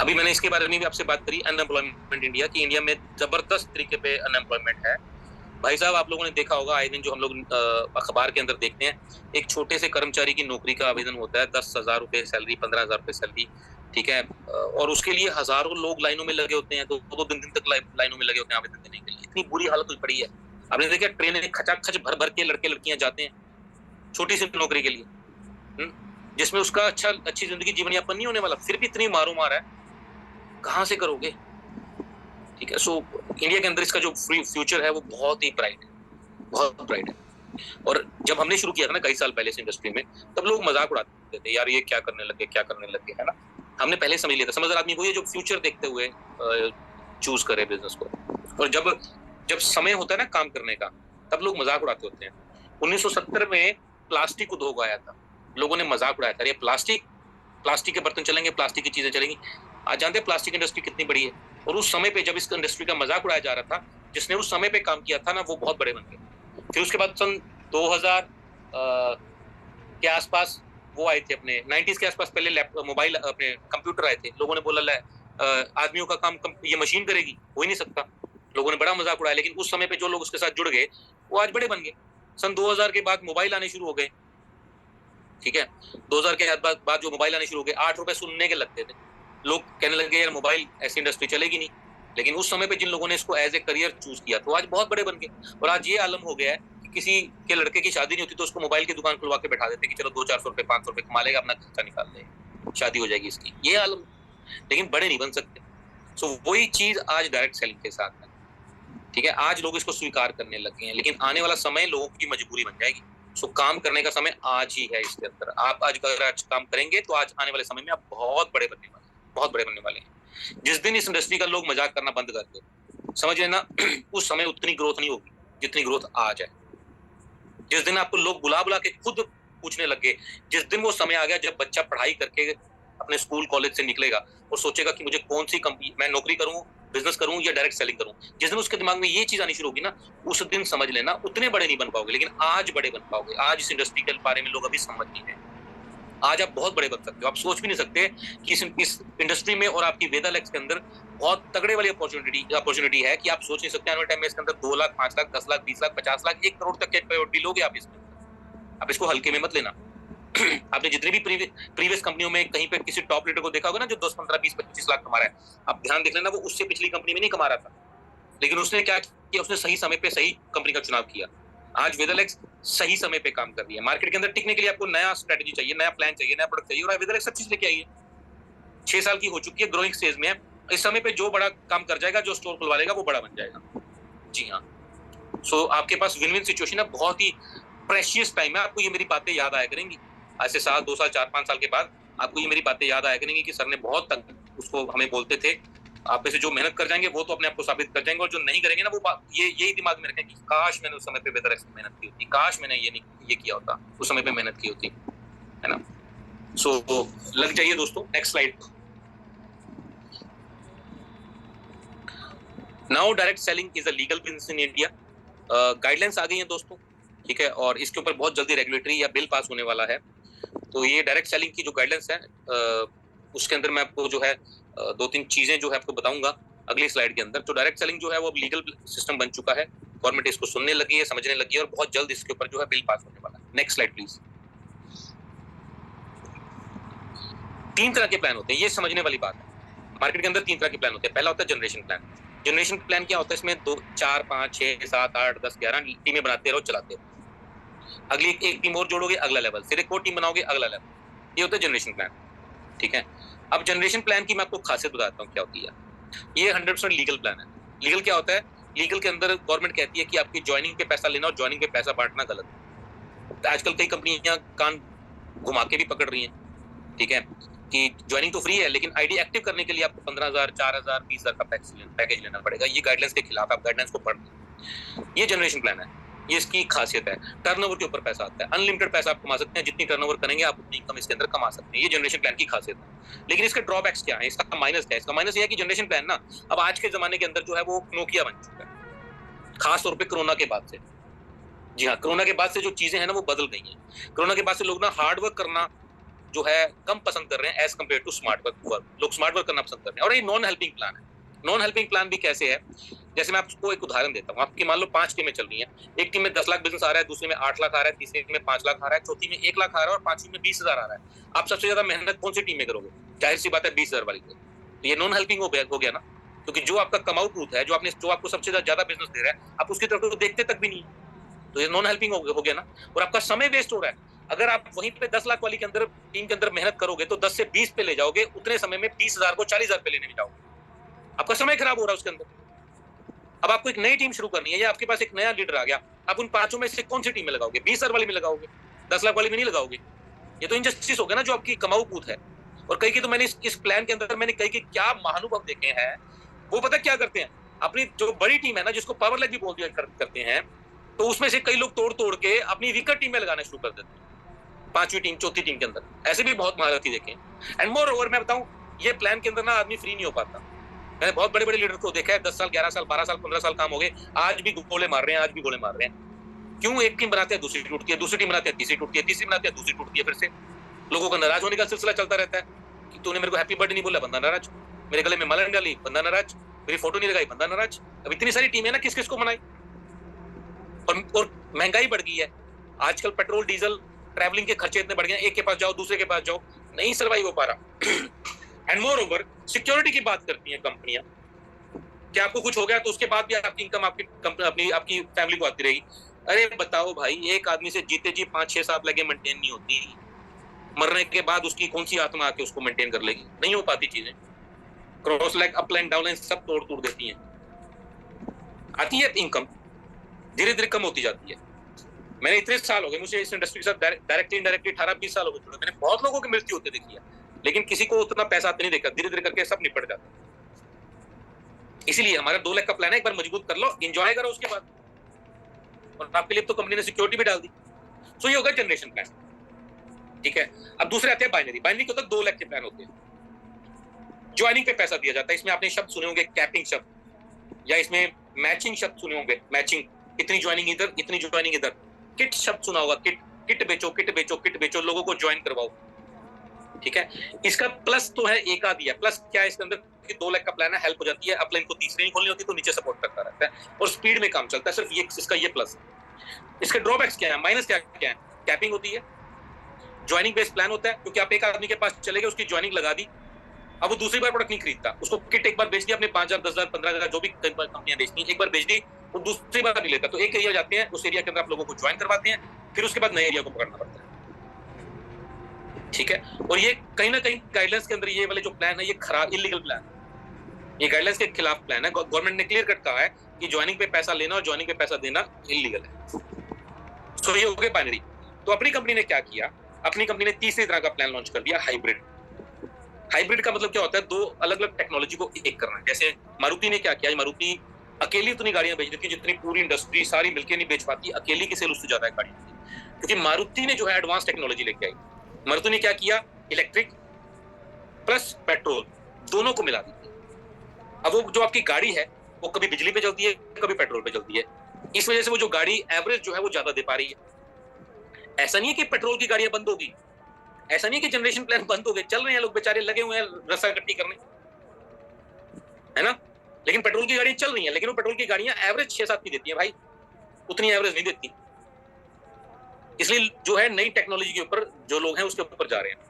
अभी मैंने इसके बारे में भी आपसे बात करी, अनएम्प्लॉयमेंट इंडिया की, इंडिया में जबरदस्त तरीके पे अनएम्प्लॉयमेंट है। भाई साहब, आप लोगों ने देखा होगा, आए दिन जो हम लोग अखबार के अंदर देखते हैं, एक छोटे से कर्मचारी की नौकरी का आवेदन होता है, 10,000 रुपए सैलरी, 15,000 रुपए सैलरी, ठीक है। और उसके लिए हजारों लोग लाइनों में लगे होते हैं, दो दो दिन तक लाइनों में लगे होते हैं आवेदन देने के लिए। इतनी बुरी हालत हुई पड़ी है। आपने देखा ट्रेन में खचाखच भर भर के लड़के लड़कियां जाते हैं छोटी सी नौकरी के लिए, जिसमें उसका अच्छी जिंदगी जीवन यापन नहीं होने वाला, फिर भी इतनी मारो मार है, कहां से करोगे, ठीक है। सो इंडिया के अंदर इसका जो फ्यूचर है वो बहुत ही ब्राइट है, बहुत ब्राइट है। और जब हमने शुरू किया था ना कई साल पहले से इंडस्ट्री में, तब लोग मजाक उड़ाते थे, यार ये क्या करने लगे, है ना। हमने पहले समझ लिया था, समझदार आदमी को ये जो फ्यूचर देखते हुए चूज करे बिजनेस को। और जब समय होता है ना काम करने का, तब लोग मजाक उड़ाते होते हैं। 1970 में प्लास्टिक उद्योग आया था, लोगों ने मजाक उड़ाया था, ये प्लास्टिक के बर्तन चलेंगे, प्लास्टिक की चीजें चलेंगी। आज जानते हैं प्लास्टिक इंडस्ट्री कितनी बड़ी है। और उस समय पे जब इस इंडस्ट्री का मजाक उड़ाया जा रहा था, जिसने उस समय पे काम किया था ना, वो बहुत बड़े बन गए। फिर उसके बाद सन 2000 के आसपास वो आए थे, अपने 90s के आसपास, पहले मोबाइल अपने कंप्यूटर आए थे। लोगों ने बोला आदमियों का काम ये मशीन करेगी, हो ही नहीं सकता। लोगों ने बड़ा मजाक उड़ाया, लेकिन उस समय पे जो लोग उसके साथ जुड़ गए वो आज बड़े बन गए। सन 2000 के बाद मोबाइल आने शुरू हो गए, ठीक है। 2000 के बाद जो मोबाइल आने शुरू हो गए, 8 रुपए सुनने के लगते थे, लोग कहने लगे यार मोबाइल ऐसी इंडस्ट्री चलेगी नहीं। लेकिन उस समय पे जिन लोगों ने इसको एज ए करियर चूज किया, तो आज बहुत बड़े बन गए। और आज ये आलम हो गया है कि किसी के लड़के की शादी नहीं होती तो उसको मोबाइल की दुकान खुलवा के बैठा देते कि चलो 200-400 रुपए 500 रुपए कमा लेगा, अपना खर्चा निकाल ले, शादी हो जाएगी इसकी, ये आलम। लेकिन बड़े नहीं बन सकते। सो वही चीज आज डायरेक्ट सेलिंग के साथ है, ठीक है। आज लोग इसको स्वीकार करने लगे हैं, लेकिन आने वाला समय लोगों की मजबूरी बन जाएगी। सो काम करने का समय आज ही है इसके अंदर। आप आज काम करेंगे तो आज आने वाले समय में आप बहुत बड़े बनने वाले हैं। जिस दिन इस इंडस्ट्री का लोग मजाक करना बंद कर दे, समझ लेना उस समय उतनी ग्रोथ नहीं होगी जितनी ग्रोथ आज है। जिस दिन आपको लोग बुला बुला के खुद पूछने लगे, जिस दिन वो समय आ गया जब बच्चा पढ़ाई करके अपने स्कूल कॉलेज से निकलेगा और सोचेगा कि मुझे कौन सी कंपनी, मैं नौकरी करूं, बिजनेस करूं या डायरेक्ट सेलिंग करूं, जिस दिन उसके दिमाग में ये चीज आनी शुरू होगी ना, उस दिन समझ लेना उतने बड़े नहीं बन पाओगे, लेकिन आज बड़े बन पाओगे। आज इस इंडस्ट्री के बारे में लोग अभी समझ नहीं है, आज आप बहुत बड़े बन सकते हो। आप सोच भी नहीं सकते कि इस इंडस्ट्री में और आपकी वेदा लेक्स के अंदर बहुत तगड़े वाली अपॉर्चुनिटी है कि आप सोच नहीं सकते आने वाले टाइम में इसके अंदर 2 लाख, 5 लाख, 10 लाख, 20 लाख, 50 लाख, 1 करोड़ तक के पेआउट भी लोगे आप इसमें। आप इसको हल्के में मत लेना। आपने जितनी भी प्रीवियस कंपनियों में कहीं पे किसी टॉप लीडर को देखा होगा ना जो 10, 15, 20, 25 लाख कमा रहा है, आप ध्यान देख लेना वो उससे पिछली कंपनी में नहीं कमा रहा था, लेकिन उसने क्या किया, उसने सही समय पे सही कंपनी का चुनाव किया। आज वेदालेक्स सही समय पे काम कर रही है। मार्केट के अंदर टिकने के लिए आपको नया स्ट्रेटजी चाहिए, नया प्लान चाहिए, नया प्रोडक्ट चाहिए, और वेदालेक्स सब चीज लेके आई है। 6 साल की हो चुकी है, ग्रोइंग स्टेज में है। इस समय पे जो बड़ा काम कर जाएगा, जो स्टोर खुलवा लेगा, वो बड़ा बन जाएगा। जी हाँ, सो आपके पास विन विन सिचुएशन है, बहुत ही प्रेशियस टाइम है। आपको ये मेरी बातें याद आया करेंगी आज से साल, 2 साल, 4, 5 साल के बाद आपको ये मेरी बातें याद आया करेंगी कि सर ने बहुत तक उसको हमें बोलते थे। आप में से जो मेहनत कर जाएंगे वो तो अपने आप को साबित कर जाएंगे, और जो नहीं करेंगे ना वो यही दिमाग में रखें कि काश मैंने उस समय पे बेहतर मेहनत की होती, काश मैंने ये किया होता, उस समय पे मेहनत की होती, है ना। सो लग जाइए दोस्तों, next slide. Now direct selling is a legal business in India. Guidelines आ गई हैं दोस्तों, ठीक है, और इसके ऊपर बहुत जल्दी रेगुलेटरी या बिल पास होने वाला है। तो ये डायरेक्ट सेलिंग की जो गाइडलाइंस है उसके अंदर मैं आपको जो है 2-3 चीजें जो है आपको बताऊंगा अगली स्लाइड के अंदर। तो डायरेक्ट सेलिंग जो है वो लीगल सिस्टम बन चुका है, गवर्नमेंट इसको सुनने लगी है, समझने लगी है, और बहुत जल्द इसके ऊपर जो है बिल पास होने वाला है। Next slide please. 3 तरह के प्लान होते हैं, ये समझने वाली बात है। मार्केट के अंदर 3 तरह के प्लान होते हैं। पहला होता है जनरेशन प्लान। जनरेशन प्लान क्या होता है, इसमें 2, 4, 5, 6, 7, 8, 10, 11 टीमें बनाते रहो, चलाते रहो। अगली एक टीम और जोड़ोगे, अगला लेवल, फिर एक और टीम बनाओगे, अगला लेवल। ये होता है जनरेशन प्लान, ठीक है। अब जनरेशन प्लान की मैं आपको खासियत बताता हूँ क्या होती है। ये 100% लीगल प्लान है। लीगल क्या होता है, लीगल के अंदर गवर्नमेंट कहती है कि आपकी ज्वाइनिंग पे पैसा लेना और ज्वाइनिंग पे पैसा बांटना गलत है। आजकल कई कंपनियां कान घुमा के भी पकड़ रही हैं, ठीक है, कि ज्वाइनिंग तो फ्री है, लेकिन आईडी एक्टिव करने के लिए आपको 15,000, 4,000, 20,000 का पैकेज लेना पड़ेगा। ये गाइडलाइंस के खिलाफ, आप गाइडलाइंस को पढ़ लें। ये जनरेशन प्लान है, ये इसकी खासियत है। टर्नओवर के ऊपर पैसा आता है, अनलिमिटेड पैसा आप कमा सकते हैं, जितनी टर्नओवर करेंगे आप उतनी इनकम इसके अंदर कमा सकते हैं। ये जनरेशन प्लान की खासियत है। लेकिन इसके ड्रॉबैक्स क्या है, इसका माइनस क्या है? इसका माइनस ये है कि जनरेशन प्लान ना अब आज के जमाने के अंदर जो है वो नोकिया बन चुका है, खास तौर पे कोरोना के बाद से। जी हाँ, कोरोना के बाद से जो चीजें हैं ना वो बदल गई हैं। कोरोना के बाद से लोग ना हार्ड वर्क करना जो है कम पसंद कर रहे हैं as compare to smart work. लोग स्मार्ट वर्क करना पसंद कर रहे हैं। और ये नॉन हेल्पिंग प्लान है। नॉन हेल्पिंग प्लान भी कैसे है, जैसे मैं आपको एक उदाहरण देता हूँ। आपकी मान लो 5 टीमें चल रही हैं। एक टीम में 10 लाख बिजनेस आ रहा है, दूसरी में 8 लाख आ रहा है, तीसरी में 5 लाख आ रहा है, चौथी में 1 लाख आ रहा है, और 5वीं में 20,000 आ रहा है। आप सबसे ज्यादा मेहनत कौन सी टीम में करोगे? जाहिर सी बात है 20,000 वाली को। तो ये नॉन हेल्पिंग हो गया ना, क्योंकि जो आपका कमाऊ ट्रूथ है, जो आपको सबसे ज्यादा बिजनेस दे रहा है, आप उसकी तरफ तो देखते तक भी नहीं। तो ये नॉन हेल्पिंग हो गया ना, और आपका समय वेस्ट हो रहा है। अगर आप वहीं पे 10 लाख वाली के अंदर टीम के अंदर मेहनत करोगे तो 10 से 20 पे ले जाओगे, उतने समय में 20,000 को 40,000 पे लेने में जाओगे। आपका समय खराब हो रहा है उसके अंदर। अब आपको एक नई टीम शुरू करनी है, या आपके पास एक नया लीडर आ गया, आप उन 5 में से कौन सी टीम में लगाओगे? 20,000 वाली में लगाओगे, 10 लाख वाली में नहीं लगाओगे। ये तो इनजस्टिस हो गया ना, जो आपकी कमाऊ पूत है। और कई की तो मैंने इस प्लान के अंदर मैंने कई के क्या महानुभव देखे हैं। वो पता क्या करते हैं, अपनी जो बड़ी टीम है ना, जिसको पावर लेग भी बोल दिया करते हैं, तो उसमें से कई लोग तोड़ के अपनी वीकर टीम में लगाना शुरू कर देते हैं। 5वीं टीम, चौथी टीम के अंदर ऐसे भी बहुत महारथी देखे। एंड मोर ओवर मैं बताऊं, ये प्लान के अंदर ना आदमी फ्री नहीं हो पाता। मैंने बहुत बड़े बड़े लीडर को देखा है, 10 साल, 11 साल, 12 साल, 15 साल काम हो गए, आज भी गोले मार रहे हैं, आज भी गोले मार रहे हैं। क्यों? एक टीम बनाते हैं, दूसरी टूटती है, दूसरी टीम बनाते हैं, तीसरी टूटती है, तीसरी बनाते हैं, दूसरी टूटती है। फिर से लोगों का नाराज होने का सिलसिला चलता रहता है कि तूने मेरे को हैप्पी बर्थडे नहीं बोला, बंदा नाराज। मेरे गले में माला नहीं डाली, बंदा नाराज। मेरी फोटो नहीं लगाई, बंदा नाराज। अब इतनी सारी टीम है ना, किस किस को मनाई? और महंगाई बढ़ गई है आजकल। पेट्रोल, डीजल, ट्रैवलिंग के खर्चे इतने बढ़ गए, एक के पास जाओ, दूसरे के पास जाओ, नहीं सर्वाइव हो पा रहा। एंड मोर ओवर सिक्योरिटी की बात करती हैं कंपनियां कि आपको कुछ हो गया तो उसके बाद भी आपकी इनकम आपकी फैमिली को आती रहेगी। अरे बताओ भाई, एक आदमी से जीते जी 5, 6, 7 लगे मेंटेन नहीं होती। मरने के बाद उसकी कौन सी आत्मा आके उसको मेंटेन कर लेगी? नहीं हो पाती चीजें। Cross line, up line, down line सब तोड़ देती हैं। आती है इनकम, धीरे धीरे कम होती जाती है। मैंने इतने साल हो गए मुझे इस इंडस्ट्री के साथ डायरेक्टली इनडायरेक्टली 18-20 साल हो गए जुड़े। मैंने बहुत लोगों की मृत्यु होते देखी है, लेकिन किसी को उतना पैसा आते नहीं देखा। धीरे धीरे करके सब निपट जाता है। इसीलिए हमारा 2 लाख का प्लान है, एक बार मजबूत कर लो, एंजॉय करो, उसके बाद और आपके लिए तो कंपनी ने सिक्योरिटी भी डाल दी। सो ये होगा जनरेशन प्लान, ठीक है। अब दूसरे आते हैं बाइनरी। बाइनरी के तो 2 लाख के प्लान होते हैं। ज्वाइनिंग पे पैसा दिया जाता है। इसमें आपने शब्द सुने होंगे कैपिंग शब्द, या इसमें मैचिंग शब्द सुने होंगे, मैचिंग, इतनी ज्वाइनिंग इधर, इतनी ज्वाइनिंग इधर। किट शब्द सुना होगा, किट, किट बेचो, किट बेचो, किट बेचो, लोगों को ज्वाइन करवाओ, ठीक है। इसका प्लस तो है, एक आध दिया प्लस। क्या है इसके अंदर कि 2 लाख का प्लान है, हेल्प हो जाती है। अपलाइन को तीसरी नहीं खोलनी होती तो नीचे सपोर्ट करता रहता है और स्पीड में काम चलता है। सिर्फ ये इसका ये प्लस। इसके ड्रॉबैक्स क्या है, माइनस क्या है? कैपिंग होती है, ज्वाइनिंग बेस्ड प्लान होता है, क्योंकि आप एक आदमी के पास चले गए, उसकी ज्वाइनिंग लगा दी, अब वो दूसरी बार प्रोडक्ट नहीं खरीदता। उसको किट एक बार बेच दी आपने, 5,000, 10,000, 15,000 जो भी कंपनियां बेचती हैं, एक बार बेच दी, वो दूसरी बार नहीं लेता। तो एक एरिया जाते हैं, उस एरिया के अंदर आप लोगों को ज्वाइन करवाते हैं, फिर उसके बाद नए एरिया को पकड़ना पड़ता है, ठीक है। और ये कहीं ना कहीं गाइडलाइंस के अंदर ये वाले जो प्लान है ये खराब, इलीगल प्लान, ये गाइडलाइंस के खिलाफ प्लान है। गवर्नमेंट ने क्लियर कट कहा है कि ज्वाइनिंग पे पैसा लेना और ज्वाइनिंग पे पैसा देना इलीगल है। तो ये हो गए बाइनरी। तो अपनी कंपनी ने क्या किया, अपनी कंपनी ने तीसरी तरह का प्लान लॉन्च कर दिया, हाइब्रिड। हाइब्रिड का मतलब क्या होता है, 2 अलग अलग टेक्नोलॉजी को एक करना। जैसे मारुति ने क्या किया, मारुति अकेली उतनी गाड़ियां बेच देती है जितनी पूरी इंडस्ट्री सारी मिलकर नहीं बेच पाती। अकेली की सेल उससे ज्यादा है गाड़ियों की, क्योंकि मारुति ने जो है एडवांस टेक्नोलॉजी लेके आई। मारुति ने क्या किया, इलेक्ट्रिक प्लस पेट्रोल दोनों को मिला दी। अब वो जो आपकी गाड़ी है वो कभी बिजली पे चलती है, कभी पेट्रोल पे चलती है। इस वजह से वो जो गाड़ी एवरेज जो है वो ज्यादा दे पा रही है। ऐसा नहीं है कि पेट्रोल की गाड़ियां बंद होगी, ऐसा नहीं है कि जनरेशन प्लान बंद हो गए, चल रहे हैं लोग बेचारे, लगे हुए हैं रस्सा कट्टी करने, है ना। लेकिन पेट्रोल की गाड़ियां चल रही हैं, लेकिन वो पेट्रोल की गाड़ियां एवरेज 6-7 की देती है भाई, उतनी एवरेज नहीं देती। इसलिए जो है नई टेक्नोलॉजी के ऊपर जो लोग हैं उसके ऊपर जा रहे हैं।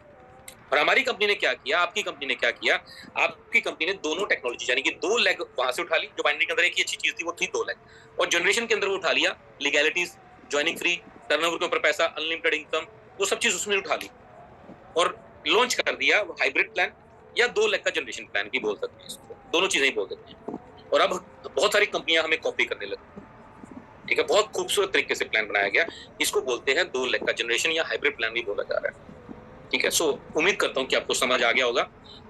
और हमारी कंपनी ने क्या किया, आपकी कंपनी ने क्या किया, आपकी कंपनी ने दोनों टेक्नोलॉजी यानी कि 2 लेग वहां से उठा ली। जो बाइनरी के अंदर एक ही अच्छी चीज थी वो थी 2 लेग, और जनरेशन के अंदर वो उठा लिया लीगैलिटीज, ज्वाइनिंग फ्री, टर्नओवर के ऊपर पैसा, अनलिमिटेड इनकम, वो सब चीज उसमें उठा ली और लॉन्च कर दिया हाइब्रिड प्लान, या 2 लेग का जनरेशन प्लान भी बोल सकते हैं इसको, दोनों चीजें ही बोल सकते हैं। और अब बहुत सारी कंपनियां हमें कॉपी करने लगी, ठीक है। बहुत खूबसूरत तरीके से प्लान बनाया गया, इसको बोलते हैं 2 लेग का जनरेशन या हाइब्रिड प्लान भी बोला जा रहा है, ठीक है। सो उम्मीद करता हूं कि आपको समझ आ गया होगा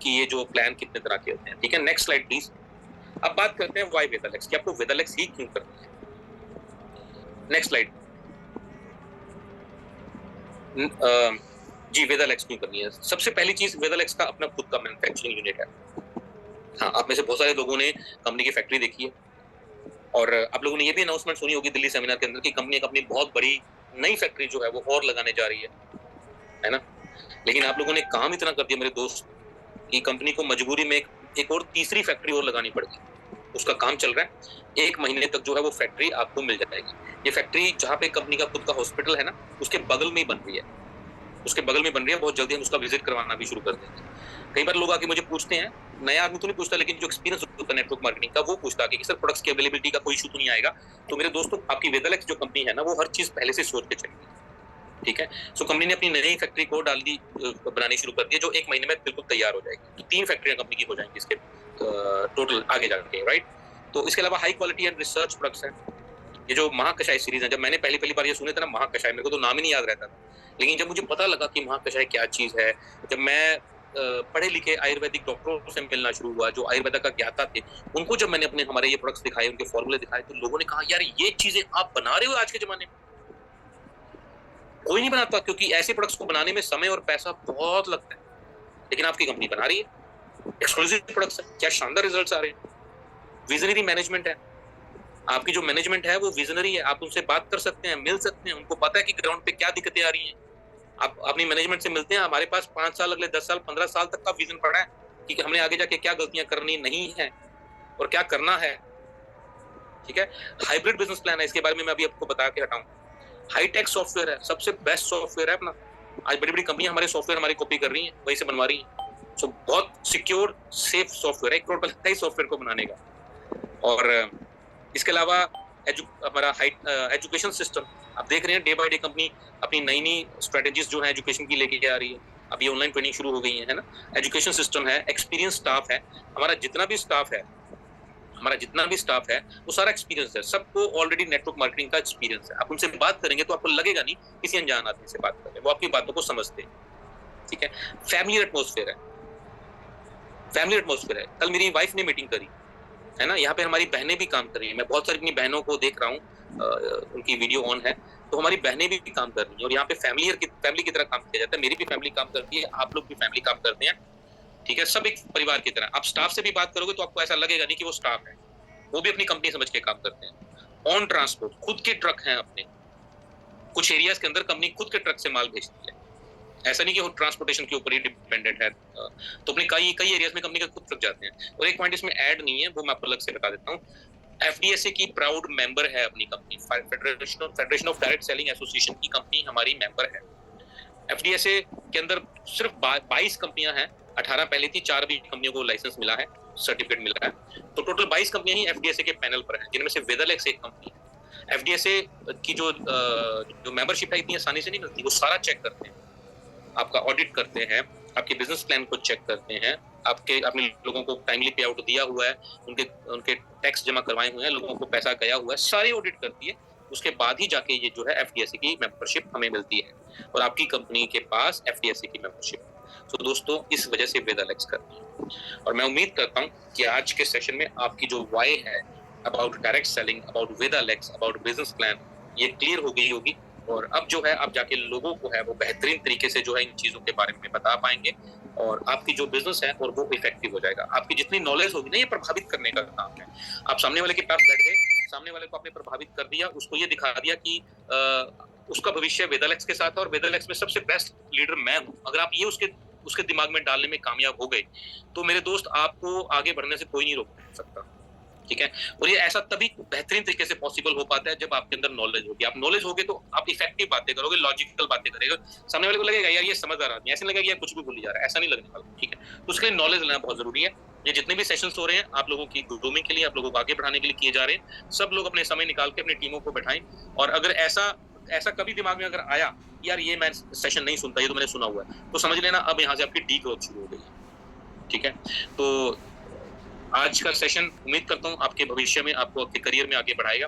कि ये जो प्लान कितने तरह के होते हैं, ठीक है। Next slide please. अब बात करते हैं व्हाई वेदालेक्स, कि आपको वेदालेक्स ही क्यों करना है। नेक्स्ट स्लाइड जी, वेदालेक्स क्यों करनी है। सबसे पहली चीज, वेदालेक्स का अपना खुद का मैन्युफैक्चरिंग यूनिट है। हाँ, आप में से बहुत सारे लोगों ने कंपनी की फैक्ट्री देखी है, और आप लोगों ने ये भी अनाउंसमेंट सुनी होगी दिल्ली सेमिनार के अंदर कि कंपनी अपनी बहुत बड़ी नई फैक्ट्री जो है वो और लगाने जा रही है ना। लेकिन आप लोगों ने काम इतना कर दिया मेरे दोस्त कि कंपनी को मजबूरी में एक और तीसरी फैक्ट्री और लगानी पड़ेगी। उसका काम चल रहा है, 1 महीने तक जो है वो फैक्ट्री आपको मिल जाएगी। ये फैक्ट्री जहाँ पे कंपनी का खुद का हॉस्पिटल है ना, उसके बगल में ही बन रही है, उसके बगल में बन रही है। बहुत जल्दी हम उसका विजिट करवाना भी शुरू कर देंगे। कई बार लोग आके मुझे पूछते हैं, नया आदमी तो नहीं पूछता, लेकिन जो एक्सपीरियंस होता है नेटवर्क मार्केटिंग का वो पूछता है कि सर प्रोडक्ट्स की अवेलेबिलिटी का कोई इशू तो नहीं आएगा। तो मेरे दोस्तों, आपकी वेदालेक्स जो कंपनी है ना, वो हर चीज पहले से सोच के चलेगी, ठीक है। सो कंपनी ने अपनी नई फैक्ट्री को डाल दी, बनानी शुरू कर दी, जो 1 महीने में बिल्कुल तैयार हो जाएगी। तो 3 फैक्ट्रियां कंपनी की हो जाएंगी इसके टोटल आगे जाके, राइट। तो इसके अलावा high quality and research products हैं। ये जो महाकषाय सीरीज है, जब मैंने पहली बार ये सुने थे ना महाकषाय, मेरे को तो नाम ही नहीं याद रहता था। लेकिन जब मुझे पता लगा कि महाकषाय क्या चीज है, जब मैं पढ़े लिखे आयुर्वेदिक डॉक्टरों से मिलना शुरू हुआ जो आयुर्वेदा का ज्ञाता थे, उनको जब मैंने अपने हमारे ये प्रोडक्ट्स दिखाए, उनके फॉर्मूले दिखाए, तो लोगों ने कहा यार ये चीजें आप बना रहे हो आज के जमाने में। कोई नहीं बनाता, क्योंकि ऐसे प्रोडक्ट्स को बनाने में समय और पैसा बहुत लगता है, लेकिन आपकी कंपनी बना रही है। एक्सक्लूसिव प्रोडक्ट्स है, क्या शानदार रिजल्ट्स आ रहे हैं। विजनरी मैनेजमेंट है, आपकी जो मैनेजमेंट है वो विजनरी है। आप उनसे बात कर सकते हैं, मिल सकते हैं, उनको पता है कि ग्राउंड पे क्या दिक्कतें आ रही हैं। आप अपनी मैनेजमेंट से मिलते हैं, हमारे पास 5 साल, अगले 10 साल, 15 साल तक का विजन पड़ा है कि हमने आगे जाके क्या गलतियां करनी नहीं है और क्या करना है, ठीक है। हाइब्रिड बिजनेस प्लान है, इसके बारे में मैं अभी आपको बता के हटाऊं। हाईटेक सॉफ्टवेयर है, सबसे बेस्ट सॉफ्टवेयर है अपना। आज बड़ी बड़ी कंपनियां हमारे सॉफ्टवेयर हमारी कॉपी कर रही हैं, वहीं से बनवा रही हैं। सो बहुत सिक्योर सेफ सॉफ्टवेयर है, 1 करोड़ लगता है इस सॉफ्टवेयर को बनाने का। और इसके अलावा हमारा एजुकेशन सिस्टम, आप देख रहे हैं डे बाय डे कंपनी अपनी नई नई स्ट्रेटेजीज जो है एजुकेशन की लेके आ रही है। अब ये ऑनलाइन ट्रेनिंग शुरू हो गई है ना। एजुकेशन सिस्टम है, एक्सपीरियंस स्टाफ है, हमारा जितना भी स्टाफ है वो सारा एक्सपीरियंस है। सबको ऑलरेडी नेटवर्क मार्केटिंग का एक्सपीरियंस है। आप उनसे बात करेंगे तो आपको लगेगा नहीं किसी अनजान आदमी से बात कर रहे हैं, वो आपकी बातों को समझते हैं, ठीक है। फैमिली एटमॉस्फेयर है, कल मेरी वाइफ ने मीटिंग करी, है ना। यहाँ पे हमारी बहनें भी काम कर रही है, मैं बहुत सारी अपनी बहनों को देख रहा हूँ, उनकी वीडियो ऑन है, तो हमारी बहनें भी काम कर रही हैं और यहाँ पे फैमिली की तरह काम किया जाता है। मेरी भी फैमिली काम करती है, आप लोग भी फैमिली काम करते हैं, ठीक है, सब एक परिवार की तरह। आप स्टाफ से भी बात करोगे तो आपको ऐसा लगेगा नहीं कि वो स्टाफ है, वो भी अपनी कंपनी समझ के काम करते हैं। ऑन ट्रांसपोर्ट, खुद के ट्रक हैं अपने, कुछ एरियाज के अंदर कंपनी खुद के ट्रक से माल भेजती है, ऐसा नहीं कि वो ट्रांसपोर्टेशन के ऊपर ही डिपेंडेंट है। तो अपने कई कई एरियाज में कंपनी के खुद ट्रक जाते हैं। और एक पॉइंट इसमें ऐड नहीं है, वो मैं आपको अलग से बता देता हूँ। एफडीएसए की प्राउड मेंबर है अपनी company, federation of direct selling association की कंपनी हमारी मेंबर है। एफडीएसए के अंदर सिर्फ 22 कंपनियां हैं, 18 पहले थी, 4 भी कंपनियों को लाइसेंस मिला है, सर्टिफिकेट मिला है, तो टोटल 22 कंपनियां ही एफडीएसए के पैनल पर हैं, जिनमें से वेदरलेक्स एक कंपनी है। एफडीएसए की जो मेंबरशिप है इतनी आसानी से नहीं मिलती, वो सारा चेक करते हैं, आपका ऑडिट करते हैं, आपके बिजनेस प्लान को चेक करते हैं, आपने लोगों को टाइमली पे आउट दिया हुआ है, उनके टैक्स जमा करवाए हुए हैं, लोगों को पैसा गया हुआ है, सारी ऑडिट करती है। उसके बाद ही जाके ये जो है एफडीएसए की मेंबरशिप हमें मिलती है और आपकी कंपनी के पास एफडीएसए की मेंबरशिप है। तो दोस्तों इस वजह से वेदालेक्स करती है और मैं उम्मीद करता हूँ कि आज के सेशन में आपकी जो वाई है about direct selling, about Vedalex, about business plan, ये क्लियर हो गई होगी। और अब जो है आप जाके लोगों को है वो बेहतरीन तरीके से जो है इन चीजों के बारे में बता पाएंगे और आपकी जो बिजनेस है और वो इफेक्टिव हो जाएगा। आपकी जितनी नॉलेज होगी ना, ये प्रभावित करने का काम है। आप सामने वाले के पास बैठ गए, सामने वाले को आपने प्रभावित कर दिया, उसको ये दिखा दिया कि उसका भविष्य वेदालेक्स के साथ है और वेदालेक्स में सबसे बेस्ट लीडर मैं हूँ। अगर आप ये उसके दिमाग में डालने में कामयाब हो गए तो मेरे दोस्त आपको आगे बढ़ने से कोई नहीं रोक सकता, ठीक है। और ये ऐसा तभी बेहतरीन तरीके से पॉसिबल हो पाता है जब आपके अंदर नॉलेज होगी। आप नॉलेज होगे तो आप इफेक्टिव बातें करोगे, लॉजिकल बातें करेगा, सामने वाले को लगेगा यार ये समझदार आदमी, ऐसे लगेगा यार कुछ भी बोली जा रहा है, ऐसा नहीं लगने वाला, ठीक है। तो उसके लिए नॉलेज लेना बहुत जरूरी है। ये जितने भी सेशंस हो रहे हैं आप लोगों की ग्रूमिंग के लिए, आप लोगों को आगे बढ़ाने के लिए किए जा रहे हैं। सब लोग अपने समय निकाल के अपनी टीमों को बैठाएं और अगर ऐसा कभी दिमाग में अगर आया यार ये मैं सेशन नहीं सुनता, ये तो मैंने सुना हुआ है, तो समझ लेना अब यहाँ से आपकी डी ग्रोथ शुरू हो गई, ठीक है। तो आज का सेशन उम्मीद करता हूँ आपके भविष्य में, आपको आपके करियर में आगे बढ़ाएगा।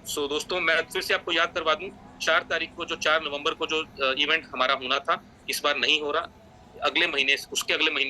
सो दोस्तों मैं फिर से आपको याद करवा दूं, 4 तारीख को, जो 4 नवंबर को जो इवेंट हमारा होना था, इस बार नहीं हो रहा, अगले महीने, उसके अगले महीने